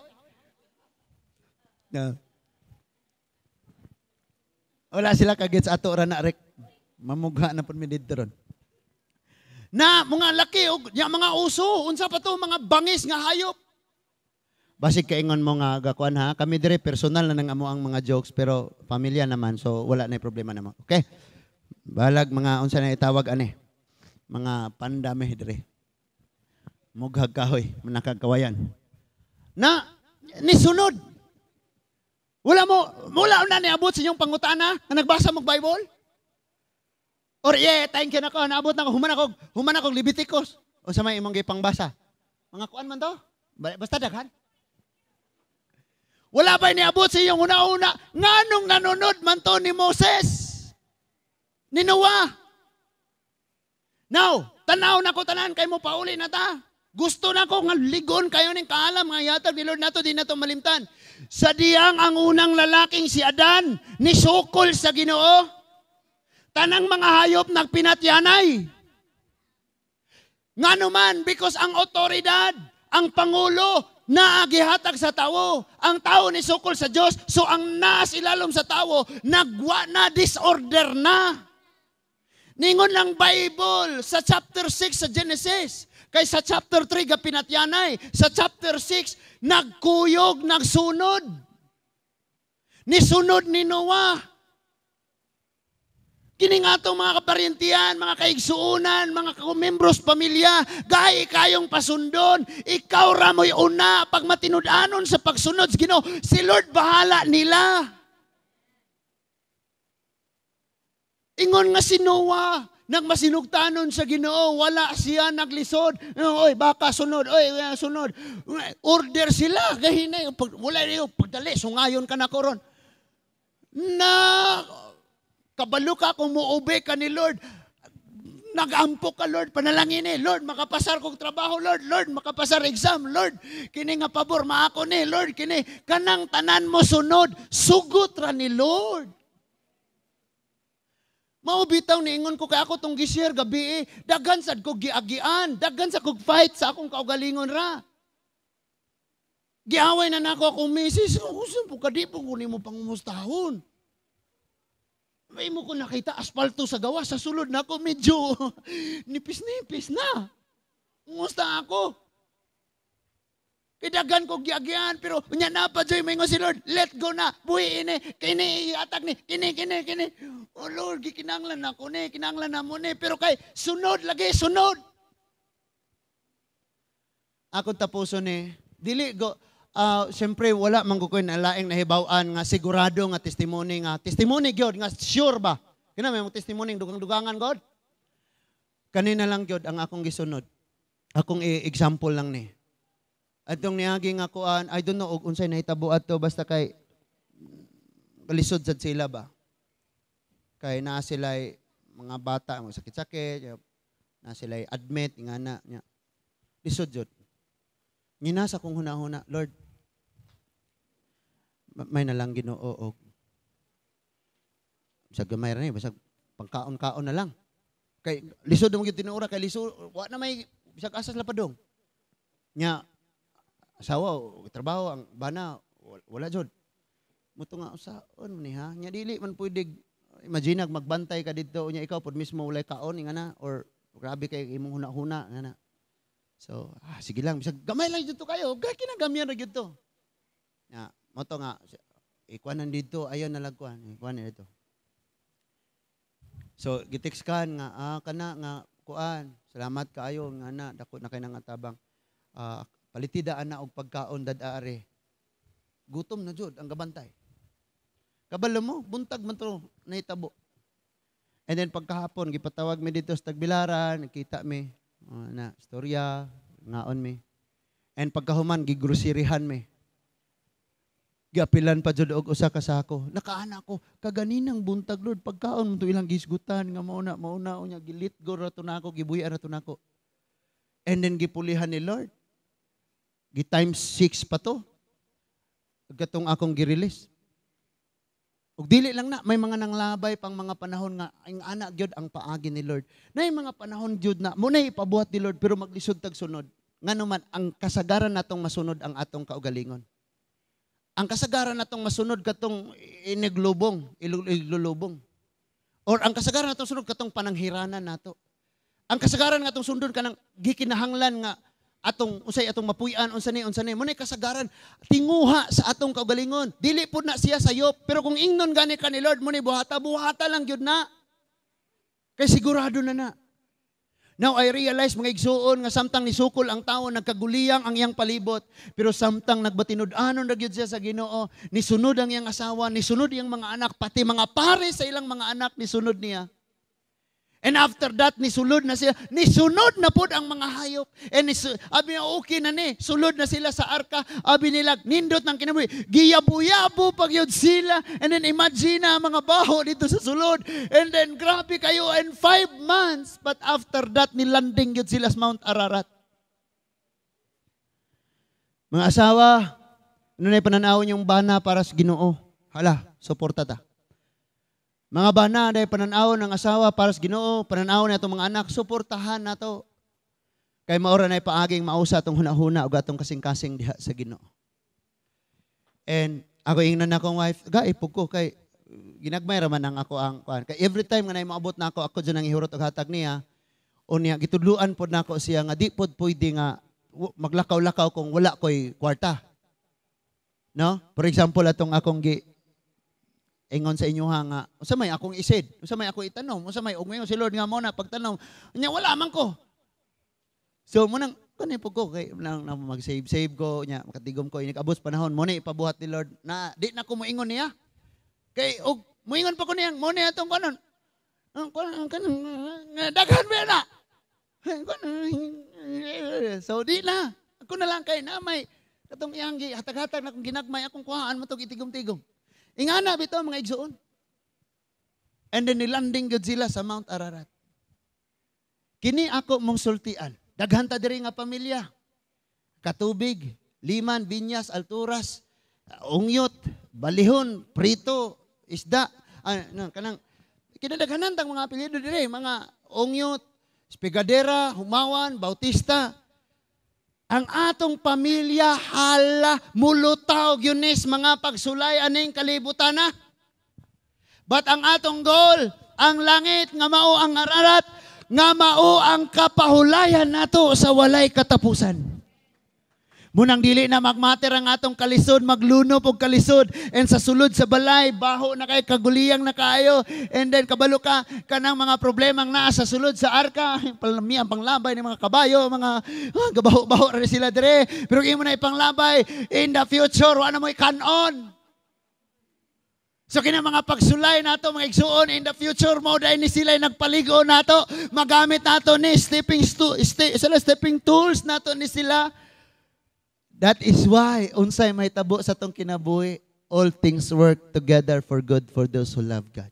No. Wala sila kagets ato ra na rek. Mamugha na pud mi didto ron. Na mga laki og mga uso, unsa pa to mga bangis nga hayop. Basig kaingon mo nga gakuan ha, kami dire personal na nang amo ang mga jokes pero pamilya naman so wala na problema naman. Okay? Balag mga unsa na itawag ani? Mga pandame dire. Mughag kahoy, manakagkawayan. Na nisunod. Wala na niabot sa inyong pangutana na nagbasa mong Bible? Or thank you na ko, naabot na ko, human ako Leviticus. O sa may imong gipangbasa. Mga kuan man to? Basta daghan. Wala ba niabot sa iyong una-una? Nganong nanunod man to ni Moses? Ni Noah? Now, tanaw na ko tanan, kay mo pauli na ta. Gusto na ko nga ligon kayo ng kaalam, nga yatag ni Lord nato, di na to malimtan. Sa diyang ang unang lalaking si Adan, nisukol sa Ginoo, tanang mga hayop nagpinatyanay. Nga naman, because ang otoridad, ang Pangulo, naagihatag sa tao. Ang tao ni sukol sa Diyos, so ang naas ilalom sa tao, nagwa na, disorder na. Ningon ng Bible sa chapter 6 sa Genesis, kay sa chapter 3 gapinatyanay, sa chapter 6 nagkuyog, nagsunod. Nisunod ni Noah. Kining atong mga kaparintiyan, mga kaigsuunan, mga membros pamilya, gahi kayong pasundon, ikaw ramoy una, pag matinud-anon sa pagsunod, Ginoo, si Lord bahala nila. Ingon nga si Noah, nagmasinugtanon sa Ginoo, wala siya naglisod. Oy, baka sunod, sunod. Order sila, gahinay, wala niyo, pagdali, sungayon ka na ko ron. Na, kabalo ka kung muubi ka ni Lord, nag-ampok ka, Lord, panalangin Lord, makapasar kong trabaho, Lord, makapasar exam, Lord, kini nga pabor, maako ni, Lord, kini, kanang tanan mo sunod, sugot ra ni Lord. Maubitaw niingon ko kay ako tong gishare gabi daghan sad ko giagian, daghan sa kog fight sa akong kaugalingon ra. Giaway na nako akong misis, usan po kadi po kunin mo pangumustahon. May mo ko nakita asfalto sa gawa, sa sulod na ako, medyo nipis-nipis na. Kumusta ako? Kidagan ko gyagyan, pero unya na pa Joy, may si Lord, let go na, buhi ini, kini, atak ni, kini. Oh Lord, gikinanglan ako ni, kinanglan na mo ni, pero kay, sunod lagi, sunod. Ako tapuso ni, dili go, siyempre wala manggukoy na laing nahibawan nga sigurado nga testimony gyud nga sure ba kina may testimony dugang-dugangan god kanina lang gyud ang akong gisunod akong example lang ni adtong niagi nga kuan I don't know og unsay nahitabo adto basta kay kalisod sad sila ba kay naa sila mga bata mga sakit-sakit na sila admit nga na nya lisod jud nginasa kong hunahuna Lord may nalang Ginoo sa gamay ra ni basag pangkaon-kaon na lang kay lisod mo gyud tinuora kay lisod wa na may bisag asas lapadong nya asawa o trabaho ang bana wala jud muto nga usaon ni ha nya dili man pwede imagine magbantay ka didto nya ikaw pud mismo walay kaon nga na or grabe kay imong huna-huna nga na so sige lang bisag gamay lang jud to kayo ga kinagamyan ra gyud to nya moto nga ikuanan dito ayon na lagkuan ikuanan dito so gitext kan nga kana nga kuan salamat kaayo nga na dako na kay nga tabang palitidaan na og pagkaon dad-ari gutom na jud ang gabantay kabalo mo buntag man to nahitabo and then pagkahapon gipatawag mi dito sa Tagbilaran nakita mi na istorya ngaon mi and pagkahuman gigroserihan mi gapilan pa jud og usa ka sako nakaana ko kaganinang buntag Lord pagkaon mo to ilang gisgutan nga mauna unya gilit go ra to nako gibuhi ra to nako and then gipulihan ni Lord gi times 6 pa to gatong akong gi-release ug dili lang na may mga nanglabay pang mga panahon nga ang anak gyud ang paagi ni Lord nay mga panahon gyud na mo nay ipabuhat ni Lord pero maglisod tag sunod ngano man ang kasagaran natong masunod ang atong kaugalingon. Ang kasagaran natong masunod katong iglulubong. Or ang kasagaran natong sunod katong pananghiranan nato. Ang kasagaran nga atong sundon kanang gikinahanglan nga atong usay atong mapuy-an unsa ni mo nay kasagaran tinguha sa atong kaugalingon. Dili pud na siya sayop pero kung ingnon gani ka ni Lord mo ni buhata lang gyud na. Kay sigurado na. Now, I realize, mga igsuon, nga samtang nisukol ang tao, nagkaguliyang ang iyang palibot, pero samtang nagbatinud-anon na gyud siya sa Ginoo, nisunod ang iyang asawa, nisunod iyang mga anak, pati mga pare sa ilang mga anak, nisunod niya. And after that, nisulod na siya. Nisunod na po ang mga hayop. And abi na okay na ni. Sulod na sila sa arka. Abi nila, nindot ng kinabuhi. Giyabu-yabu pag yun sila. And then imagine na mga baho dito sa sulod. And then grabe kayo. And 5 months. But after that, nilanding yun sila sa Mount Ararat. Mga asawa, ano na pananaw yung bana para sa Ginoo? Hala, suporta ta. Mga bana, dahil pananaw ng asawa para sa Ginoo, pananaw na itong mga anak, suportahan na to. Kay maura na ipaaging mausa itong hunahuna o gatong kasing-kasing diha sa Ginoo. And ako ingnan na akong wife, ipog ko kay ginagmay raman ang ako ang kuan. Kay every time nga na maabot na ako dyan ang ihurot og hatag niya, o niya, gitudluan po na ako siya nga di po pwede nga maglakaw-lakaw kung wala ko'y kwarta. No? For example, atong akong ingon sa inyo nga, usa may akong isid, usa may ako itanong, usa may ugmayon si Lord nga mo na pagtanong, nya wala man ko. So mo nang kanay po ko kay nang mag-save ko nya makatigom ko inig-abot panahon mo ni ipabuhat ni Lord na di na ko moingon niya. Kay og moingon pa ko niya, mo ni atong kanon. Daghan ba na? So di na. Ako na lang kay na may katong iyang hatag-hatag na kung ginagmay akong kuhaan mo tong itigom-tigom. Ingana bito mga igsuon. And then nilanding gud sila sa Mount Ararat. Kini ako mong sultian. Daghan ta diri nga pamilya. Katubig, liman, binyas, alturas, ungyot, balihon, prito, isda, kanang kinadaghanan tang mga apelyido diri, mga ungyot, espigadera, humawan, bautista. Ang atong pamilya, hala, mulutaw, yunis, mga pagsulay, aning kalibutan na. But ang atong goal, ang langit, nga mao ang ararat, nga mao ang kapahulayan nato sa walay katapusan. Munang dili na magmater ang atong kalisod, maglunop og kalisod, and sa sulod sa balay, baho na kay kaguliyang na kayo, and then kabalo ka kanang mga problemang naa sa sulod sa arka, ang panglabay ng mga kabayo, mga gabaho-baho rin sila dire, pero imo na ipanglabay, in the future, wala mo ikanon. So kina mga pagsulay nato, mga igsuon, in the future mo, dahil ni sila nagpaligo nato, magamit nato ni stepping tools nato ni sila. That is why, unsay may tabo sa tong kinabuhi, all things work together for good for those who love God.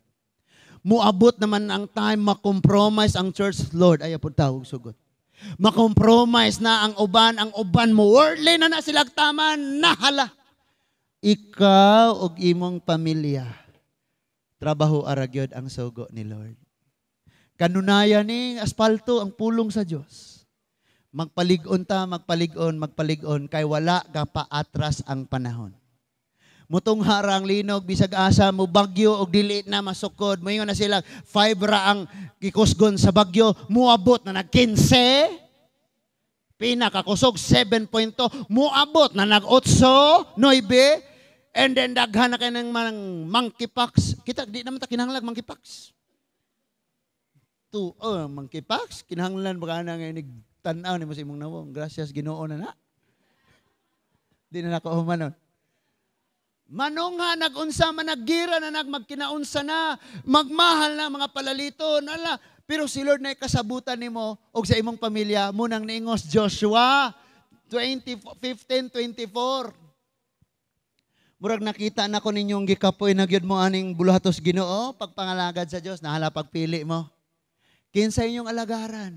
Muabot naman ang time, makompromise ang church, Lord, ayaw po tawag sugot. Makompromise na ang uban mo, worldly na sila taman, nahala. Ikaw o imong pamilya, trabaho aragyod ang sugo ni Lord. Kanunayan ni aspalto ang pulong sa Diyos. Magpaligon, kay wala ka paatras ang panahon. Mutong harang linog, bisag asa mo bagyo o dili na masukod. Mayon na sila, 5 ra ang kikusgon sa bagyo, muabot na nag-15, pinakakusog 7.2, muabot na nag-8, 9, and then daghan na kayo ng monkeypox. Kita, di naman ta kinahanglag monkeypox. Monkeypox, kinahanglan baka na ngayon tanaw ni mo sa imong nawong. Gracias, Ginoo na na. Di na nakaumanon. Manungha, nagunsa, managgira na magkinaunsa na, magmahal na mga palalito, nala. Pero si Lord na ikasabutan ni mo, o sa imong pamilya, munang niingos Joshua 15:24. Murag nakita na ko ninyong gikapoy na gyud mo aning buluhatos Ginoo, pagpangalagad sa Dios, nahala pagpili mo. Kinsa inyong alagaran?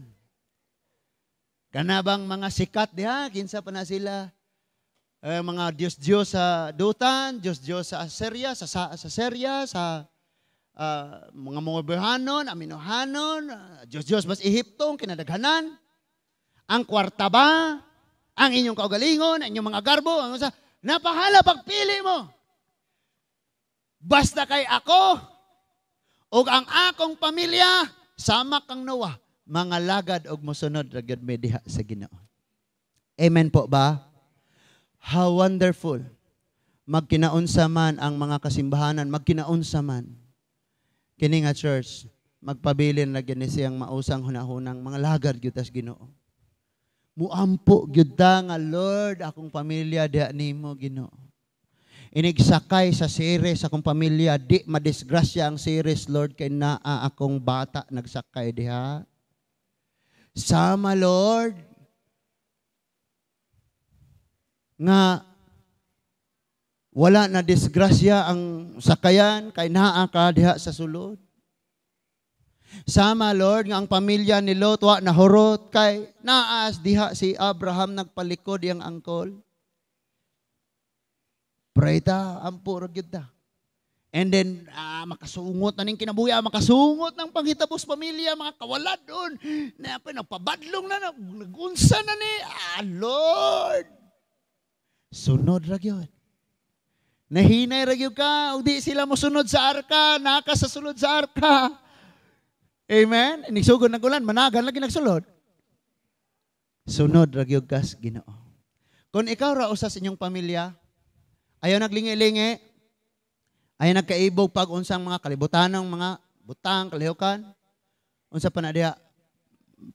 Kanabang mga sikat diha, kinsa pa na sila? Mga Diyos-Diyos sa Dutan, Diyos-Diyos sa Assyria, sa Syria, sa mga Moabihanon, Aminohanon, Diyos-Diyos mas Ehiptong, kinadaghanan. Ang kwarta ba? Ang inyong kaugalingon, ang inyong mga garbo, napahala pagpili mo. Basta kay ako, o ang akong pamilya, sama kang Noah, mga lagad og mosunod ragad may diha sa Ginoo. Amen po ba? How wonderful. Magkinaunsa man ang mga kasimbahanan, magkinaunsa man. Kini nga church, magpabilin lagyan ni siyang mausang hunahunang mga lagad gyud tas Ginoo. Muampo gyud ta nga Lord, akong pamilya diha nimo Ginoo. Inigsakay sa series akong pamilya, di madisgrasya ang series Lord kay naa akong bata nagsakay diha. Sama, Lord, nga wala na disgrasya ang sakayan kay naa ka diha sa sulod. Sama, Lord, nga ang pamilya ni Lot wa nahurot kay naas diha si Abraham nagpalikod iyang angkol. Pray ta, ampo ra gyud ta. And then, makasungot na ning kinabuya, makasungot ng panghitapos pamilya, mga kawalad doon. Nagpabadlong na, nagunsa na ni, Lord. Sunod ra gyud. Nahinay ra gyud ka, o di sila mo sunod sa arka, naka sa sulod sa arka. Amen? Nigsugod ng ulan, managan lagi nagsulod. Sunod ra gyud kas Ginoo. Kung ikaw ra usa sa inyong pamilya, ayaw naglingi-lingi, ay nagkaibog pag unsang mga kalibutanang mga butang, kalihukan. Unsa pa na diha,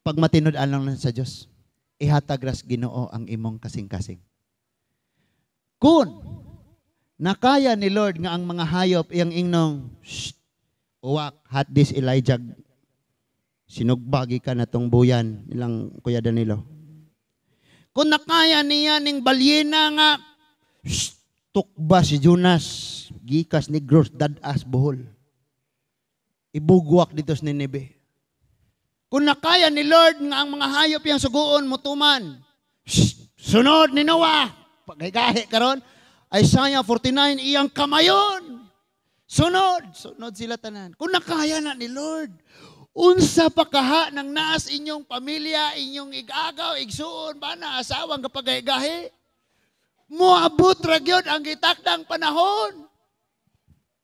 pag matinud-an lang sa Dios, ihatag ras Ginoo ang imong kasing-kasing. Kun nakaya ni Lord nga ang mga hayop iyang ingnong uwak, hadis Elijah, sinugbagi ka na tong buyan nilang Kuya Danilo. Kung nakaya niya ning balyena nga tukba si Jonas, gikas ni Negros dadas Bohol. Ibugwak dito sa Nineveh. Kung nakaya ni Lord nga ang mga hayop yang suguon mutuman, sunod ni Noah, paghigahi karon, Isaiah 49, iyang kamayon. Sunod sila tanan. Kung nakaya na ni Lord, unsa pa kaha ng naas inyong pamilya, inyong igagaw, igsuon, bana, asawang kapaghigahi, muabot ra gyud ang gitakdang panahon.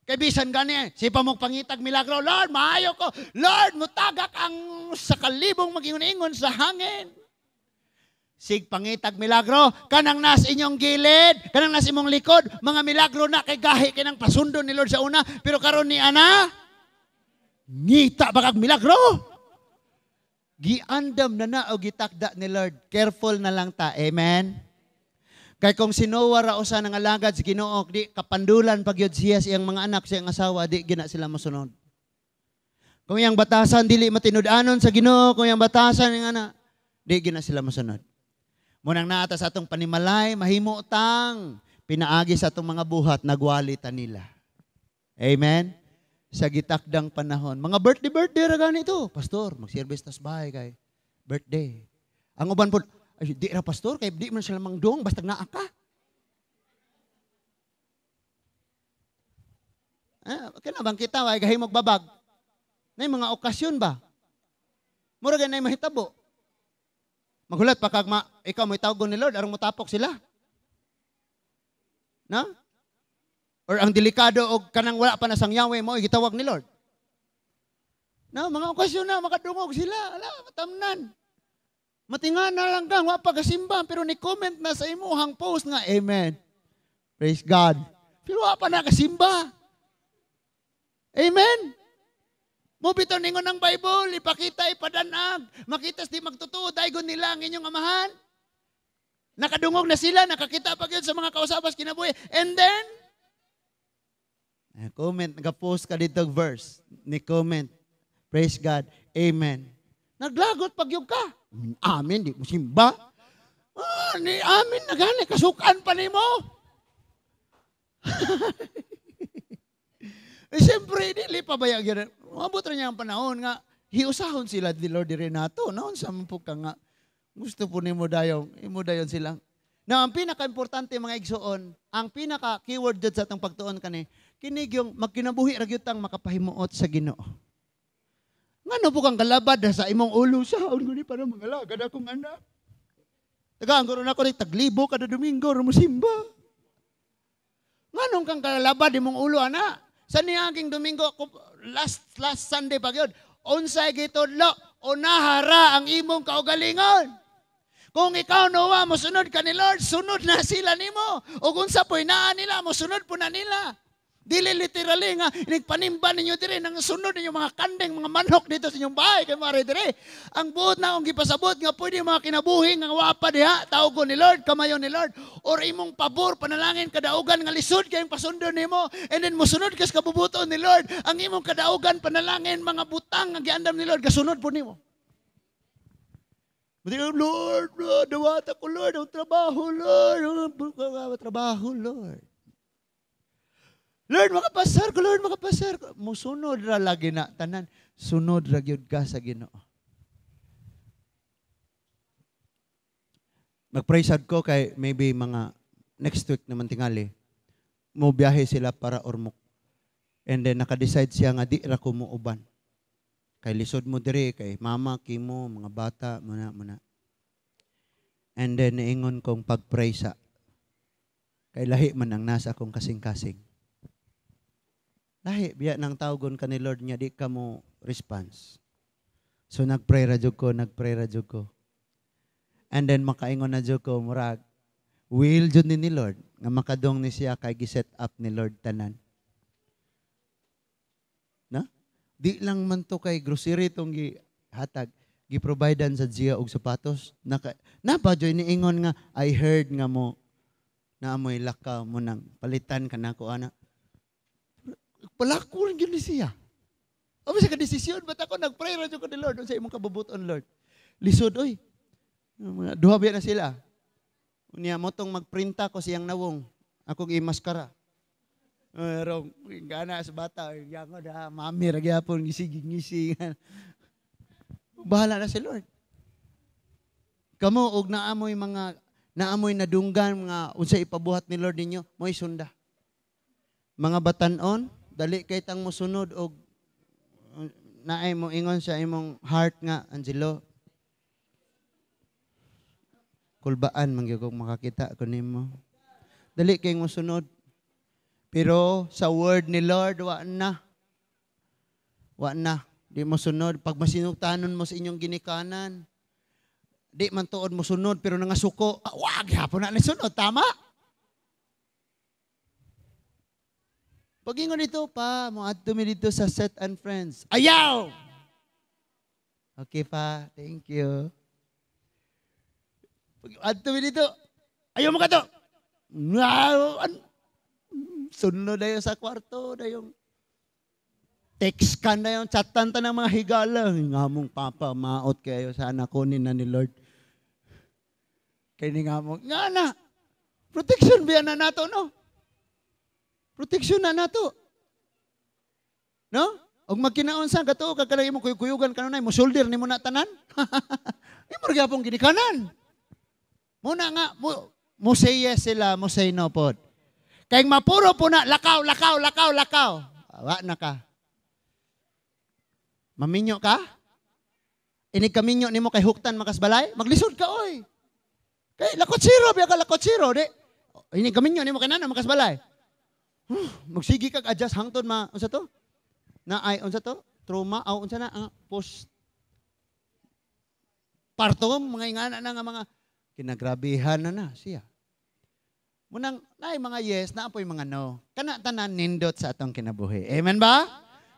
Kay bisan gani, si pamugpangitag milagro, Lord, maayo ko. Lord, mutagak ang sa kalibong mag-ingon-ingon sa hangin. Sig pangitag milagro, kanang nas inyong gilid, kanang nas imong likod, mga milagro na kay gahi kinang pasundo ni Lord sa una, pero karon ni ana, ngita bakag milagro. Giandam na o gitakda ni Lord. Careful na lang ta. Amen? Kay kung sinuwa ra usa nga alagad sa Ginoo, di kapandulan pag yun siya siyang mga anak, siyang asawa, di gina sila masunod. Kung yang batasan dili matinud-anon sa Ginoo, kung yang batasan nga na, di gina sila masunod. Munang naata sa atong panimalay, mahimo tang pinaagi sa atong mga buhat, nagwalita nila. Amen? Sa gitakdang panahon. Mga birthday ra ganito. Pastor, mag-service tas bahay kay birthday. Ang uban po, ay, di ra pastor, kay di man sila mangdong, basta naa ka. Kaya bang kita, ay gahimog babag. Na mga okasyon ba? Mura ganay mahitabo. Maghulat pa kag ikaw mo itawag ni Lord, arang motapok sila. Na? Or ang delikado o kanang wala pa na sangyawe mo, gitawag ni Lord. Na, mga okasyon na, makadungog sila. Ala, matamnan. Matingan na lang kang, wapa kasimba, pero ni-comment na sa imuhang post nga, Amen. Praise God. Pero wapa na kasimba. Amen. Mo bitaw ningon ng Bible, ipakita, ipadanag. Makitas di magtutuo, daigon nila ang inyong amahan. Nakadungog na sila, nakakita pa yun sa mga kausabas kinabuhi. And then, comment, nag-post ka dito verse. Ni-comment. Praise God. Amen. Naglagot pag yung ka. Amen, di mo simba. Amen, nagani, kasukan pa ni mo. Siyempre, dili pa ba yan? Mabot rin niya ang panahon nga, hiusahon sila di Lord di Renato. Noon sa po ka nga, gusto po ni mo dayon silang. Now, ang pinaka-importante mga igsoon, ang pinaka-keyword dyan sa atong pagtuon kani, kinig yung magkinabuhi ragyutang makapahimuot sa Ginoo. Ngano po kang kalabad sa imong ulo sa guni para mangalagad akong anak. Tagaan ko rin ako rin taglibo kada Domingo, rumusimba. Nganong kang kalabad imong ulo, anak? Sa niyaging Domingo, last Sunday pag yun, unsay gitudlo, unahara ang imong kaugalingon. Kung ikaw nawa, mosunod ka ni Lord, sunod na sila nimo. O kung sa puinaan nila, mosunod po na nila. Dili literally nga, inigpanimba ninyo dire, nang sunod ninyo mga kandeng, mga manok dito sa inyong bahay, kay mga dire. Ang buot na akong gipasabot, nga pwede mga kinabuhi, nga wapa diha, tawgo ni Lord, kamayon ni Lord, or imong pabor, panalangin, kadaugan, nga lisod kayong pasundo nimo, and then musunod kas kabubuton ni Lord, ang imong kadaugan, panalangin, mga butang, nga giandam ni Lord, kasunod po nimo. Lord, dawata ko, Lord, ang trabaho, Lord, Lord. Lord, makapasar ko, Lord, makapasar ko. Musunod ra lagi na, tanan. Sunod ra gyud ka sa Ginoo. Mag-praise ko kay maybe mga next week naman tingali. Mo biyahe sila para Ormoc. And then naka-decide siya nga di ra ko mo uban. Kay lisod mo dire, kay mama, kimo, mga bata, muna. And then niingon kong pag-praise kay lahi man ang nasa akong kasing-kasing. Lahi, biya nang tawgon ka ni Lord niya, di ka mo response. So nag-pray ra jud ko. And then makaingon na jud ko, murag, will jud ni Lord, nga makadong ni siya kay giset up ni Lord tanan. Na? Di lang man to kay grocery tong gihatag, giprovidean sa siya og sapatos. Na ba joy ni ingon nga, I heard nga mo, na amoy lakaw mo nang palitan ka na ko, ana. Palako rin yun ni siya. O sa kadesisyon, ba't ako nag-pray radyo ko ni Lord sa imong kabubuton, Lord. Lisod, oy. Duha biya na sila. Niya mo tong magprinta ko siyang nawong. Ako gimaskara. Pero, gana sa bata, yango na, mami, ragyapon, gisig-gisig. Bahala na si Lord. Kamo, og naamoy nadunggan, mga unsay ipabuhat ni Lord ninyo, mo'y sunda. Mga batanon, dali kay tang mosunod og naay mo ingon sa imong heart nga, Angelo. Kulbaan man gyud kog makakita ko nimo. Dali kay mosunod. Pero sa word ni Lord, wa na. Wa na. Di mo sunod. Pag masinugtanon mo sa inyong ginikanan, di man tuod mo sunod, pero nangasuko, wag, hapon na sunod. Tama? Pag ingon dito pa, mo adto mi dito sa Set and Friends. Ayaw! Okay pa, thank you. Pag adto mi dito, ayaw mo ka to. Sunod na yun sa kwarto, na yung text ka na yung chatan ta ng mga higala. Nga mong papa, maot kayo, sana kunin na ni Lord. Kaya nga mong, nga na, protection biya na nato, no? Protection na nato. No? Og magkinaon sa gato, kakalay mo kuyugan kanunay, mo shoulder ni mo na tanan. Imo ra gyapon ginikanan. Muna nga, mo say yes sila, mo say no pod. Kay mapuro po na, lakaw. Wa na ka. Maminyo ka? Inig kaminyo nimo kay huktan makasbalay? Maglisod ka, oy. Kay lakotsiro, biya ka lakotsiro, di. Inig kaminyo nimo kay nana makasbalay. Magsigi kag adjust hangtod unsa to? Na ay unsa to? Trauma aw unsa na post partum mga ingana na nga mga kinagrabihan na siya. Munang nay mga yes na apoy mga no. Kana tanan nindot sa atong kinabuhi. Amen ba?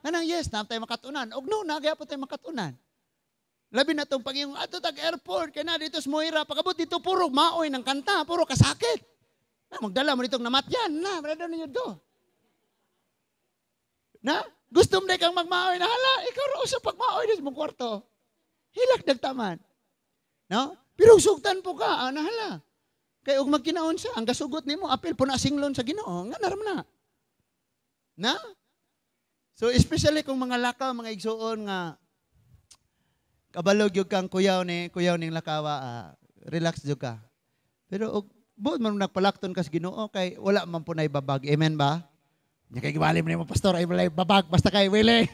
Kanang yes na tayo makatunan. Og no na gyapon tayo makatunan. Labi na tong pag yung ato tag airport kay na dito sa Moira pagabot dito puro maoy ng kanta, puro kasakit. Na magdala mo nitong namatyan na, brado ninyo do. Na, gusto mo kang magmaoy na hala, ikaw raw sa pagmaoy sa mong kwarto. Hilak nagtaman. No? Pero sugtan po ka, na hala. Kaya ug magkinaon siya, ang gasugot nimo apil po na singlon sa Ginoo, nga naram na. Na? So especially kung mga lakaw, mga igsuon nga kabalog yung kang kuyaw ning lakawa, relax jud ka. Pero buot man nagpalakton kas Ginoo kay wala man po na ibabag. Amen ba? Nya kay gibali mo nimo pastor ay walay babag basta kay wili.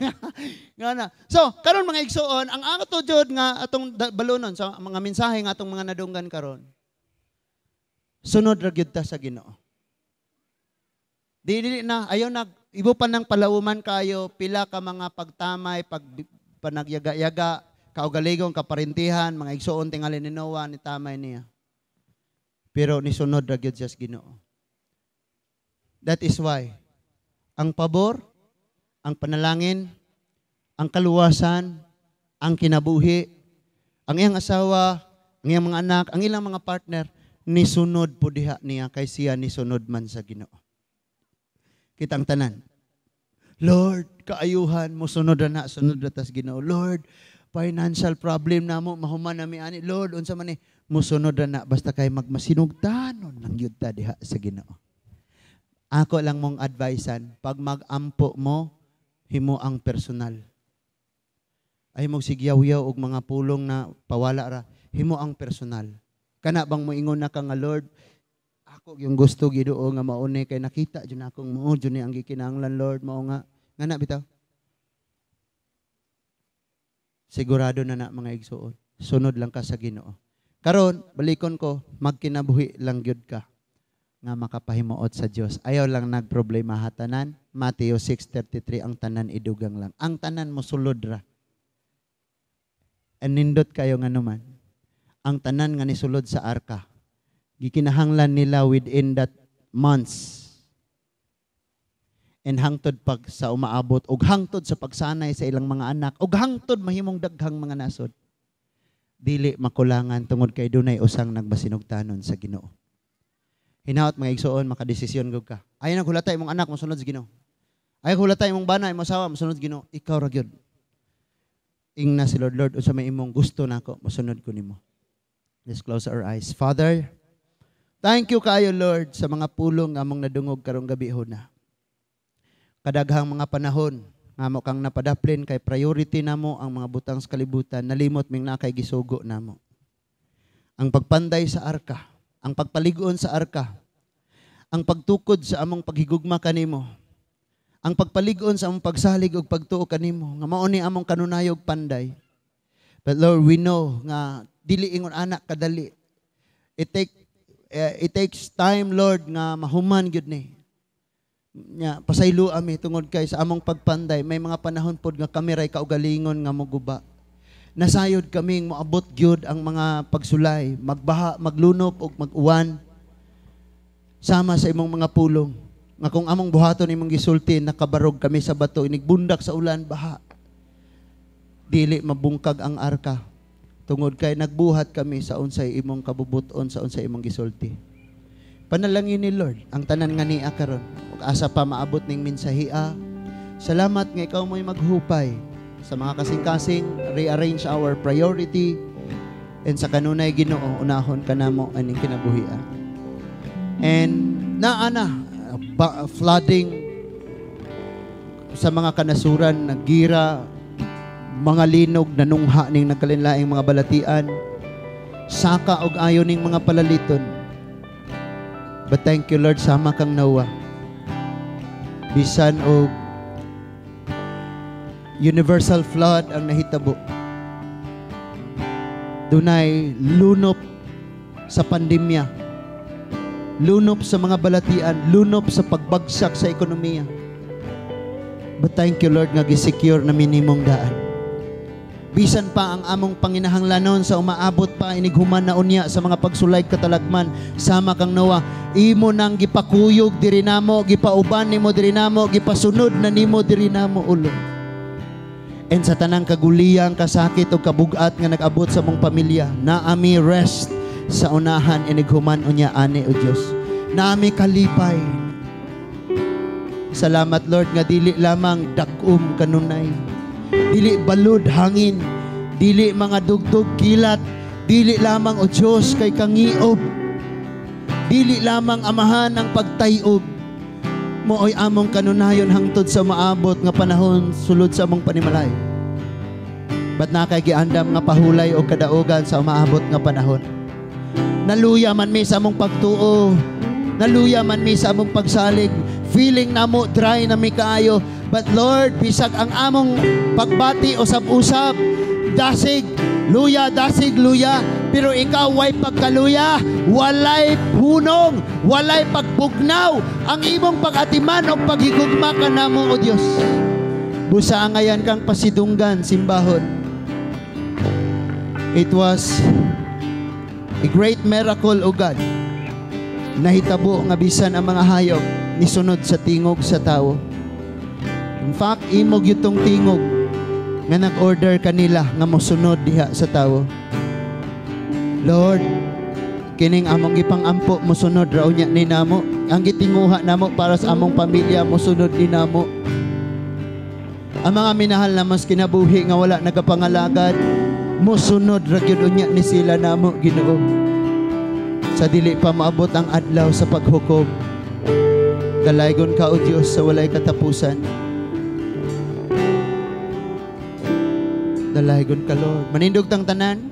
Ngana. So, karon mga igsuon, ang ato jud nga atong balunon sa mga mensahe nga atong mga nadunggan karon. Sunod ra gyud ta sa Ginoo. Dili na ayaw ibo pa nang palauman kayo pila ka mga pagtamay, panagyaga-yaga, kaugaligong kaparintihan, mga igsuon tingali ni Noah ni tamay niya. Pero nisunod ra gyud siya sa Ginoo. That is why ang pabor, ang panalangin, ang kaluwasan, ang kinabuhi, ang iyang asawa, ang iyang mga anak, ang ilang mga partner, nisunod po diha niya kay siya nisunod man sa Ginoo. Kitang tanan. Lord, kaayuhan mo sunod na sunod na tas Ginoo. Lord, financial problem na mo, mahuman na mi ani. Lord, unsa man ni musunod na basta kay magmasinugdanon ng yud ta diha sa Ginoo. Ako lang mong advisean, pag mag-ampo mo, himo ang personal. Ay mo sigyaw-yaw og mga pulong na pawala ra, himo ang personal. Kana bang moingon na ka nga Lord, ako yung gusto Ginoo nga mauni kay nakita jud akong mao jud ni ang gikinahanglan Lord mao nga ngana bitaw. Sigurado na mga igsuon. Sunod lang ka sa Ginoo. Karon balikon ko, magkinabuhi lang gyud ka nga makapahimuot sa Dios. Ayaw lang nagproblema hatanan. Mateo 6:33 ang tanan idugang lang. Ang tanan mo sulod ra. Anindot kayo nga naman. Ang tanan nga nisulod sa arka. Gikinahanglan nila within that months. And hangtod pag sa umaabot ug hangtod sa pagsanay sa ilang mga anak ug hangtod mahimong daghang mga nasod. Dili makulangan tungod kay dunay usang nagbasinugtanon sa Ginoo. Hinaot mga igsuon makadesisyon gud ka. Ayaw nang hulatay imong anak mosunod sa Ginoo. Ayaw hulatay imong bana imong asawa mosunod sa Ginoo. Ikaw ra gyud. Ingna si Lord, unsa may imong gusto nako mosunod ko nimo. Let's close our eyes. Father, thank you kaayo Lord sa mga pulong among nadungog karong gabi na. Kadaghang mga panahon nga mo kang napadaplin kay priority namo ang mga butang sa kalibutan, nalimot ming na kay gisugo namo. Ang pagpanday sa arka, ang pagpaligon sa arka, ang pagtukod sa among paghigugma kanimo, ang pagpaligon sa among pagsalig ug pagtuo kanimo, nga mao ni among kanunayog panday. But Lord, we know nga dili ingon anak kadali. It takes time, Lord, nga mahuman gyud ni. nya pasaylo ami tungod kay sa among pagpanday may mga panahon pod nga kami ray kaugalingon nga moguba. Nasayod kaming moabot gyud ang mga pagsulay, magbaha, maglunop ug mag-uwan sama sa imong mga pulong. Nga kung among buhaton imong gisulti nakabarog kami sa bato inigbundak sa ulan baha. Dili mabungkag ang arka. Tungod kay nagbuhat kami sa unsay imong kabubuton sa unsay imong gisulti. Panalangin ni Lord ang tanan nga niya karon. Ug asa pa maabot ning mensahia. Salamat nga ikaw mo'y maghupay sa mga kasing-kasing, rearrange our priority, and sa kanunay Ginoo unahon kanamo aning kinabuhian. And naana flooding sa mga kanasuran, nagira, mga linog, nanungha ning nagkalinlaing mga balatian, saka og ayon ning mga palaliton. But thank you Lord, sama kang nawa. Bisan og universal flood ang nahitabo. Dunay lunop sa pandemya. Lunop sa mga balatian, lunop sa pagbagsak sa ekonomiya. But thank you Lord nga gisecure na minimong daan. Bisan pa ang among panginahanglanon sa umaabot pa inighuman na unya sa mga pagsulay katalagman, sama kang nawa, imo nang gipakuyog diri namo, gipauban nimo diri namo, gipasunod na nimo diri namo ulo. And sa tanang kaguliyang, kasakit o kabugat nga nag-abot sa mong pamilya, naami rest sa unahan inighuman unya ani o Dios. Naami kalipay. Salamat Lord nga dili lamang dak-um kanunay. Dili balud hangin, dili mga dugdog kilat, dili lamang o Diyos kay kangiob, dili lamang amahan ang pagtayog. Mooy among kanunayon hangtod sa maabot nga panahon sulod sa among panimalay. Ba't nakagiandam nga pahulay o kadaogan sa maabot nga panahon? Naluya man mi sa among pagtuo, naluya man mi sa among pagsalig, feeling namo dry na mi kaayo. But Lord, bisag ang among pagbati usab-usab, dasig, luya, pero ikaw way pagkaluya, walay hunong, walay pagbugnaw, ang imong pag-atiman o paghigugma ka namo o Dios. Busa ngayon kang pasidunggan, simbahon. It was a great miracle, O God. Nahitabo nga bisan ang mga hayop nisunod sa tingog sa tao. In fact, imog yutong tingog nga nag-order kanila nga mosunod diha sa tao. Lord, kining among gipang-ampo mosunod raw niya ni namo. Ang gitinguha namo para sa among pamilya mosunod ni namo. Ang mga minahal na mas kinabuhi nga wala nagapangalagad, mosunod ra gyud unya ni sila namo, Ginoo. Sa dili pa maabot ang adlaw sa paghukom. Dalaygon ka o Dios sa walay katapusan. Dalaygon ka Lord. Manindog tang tanan.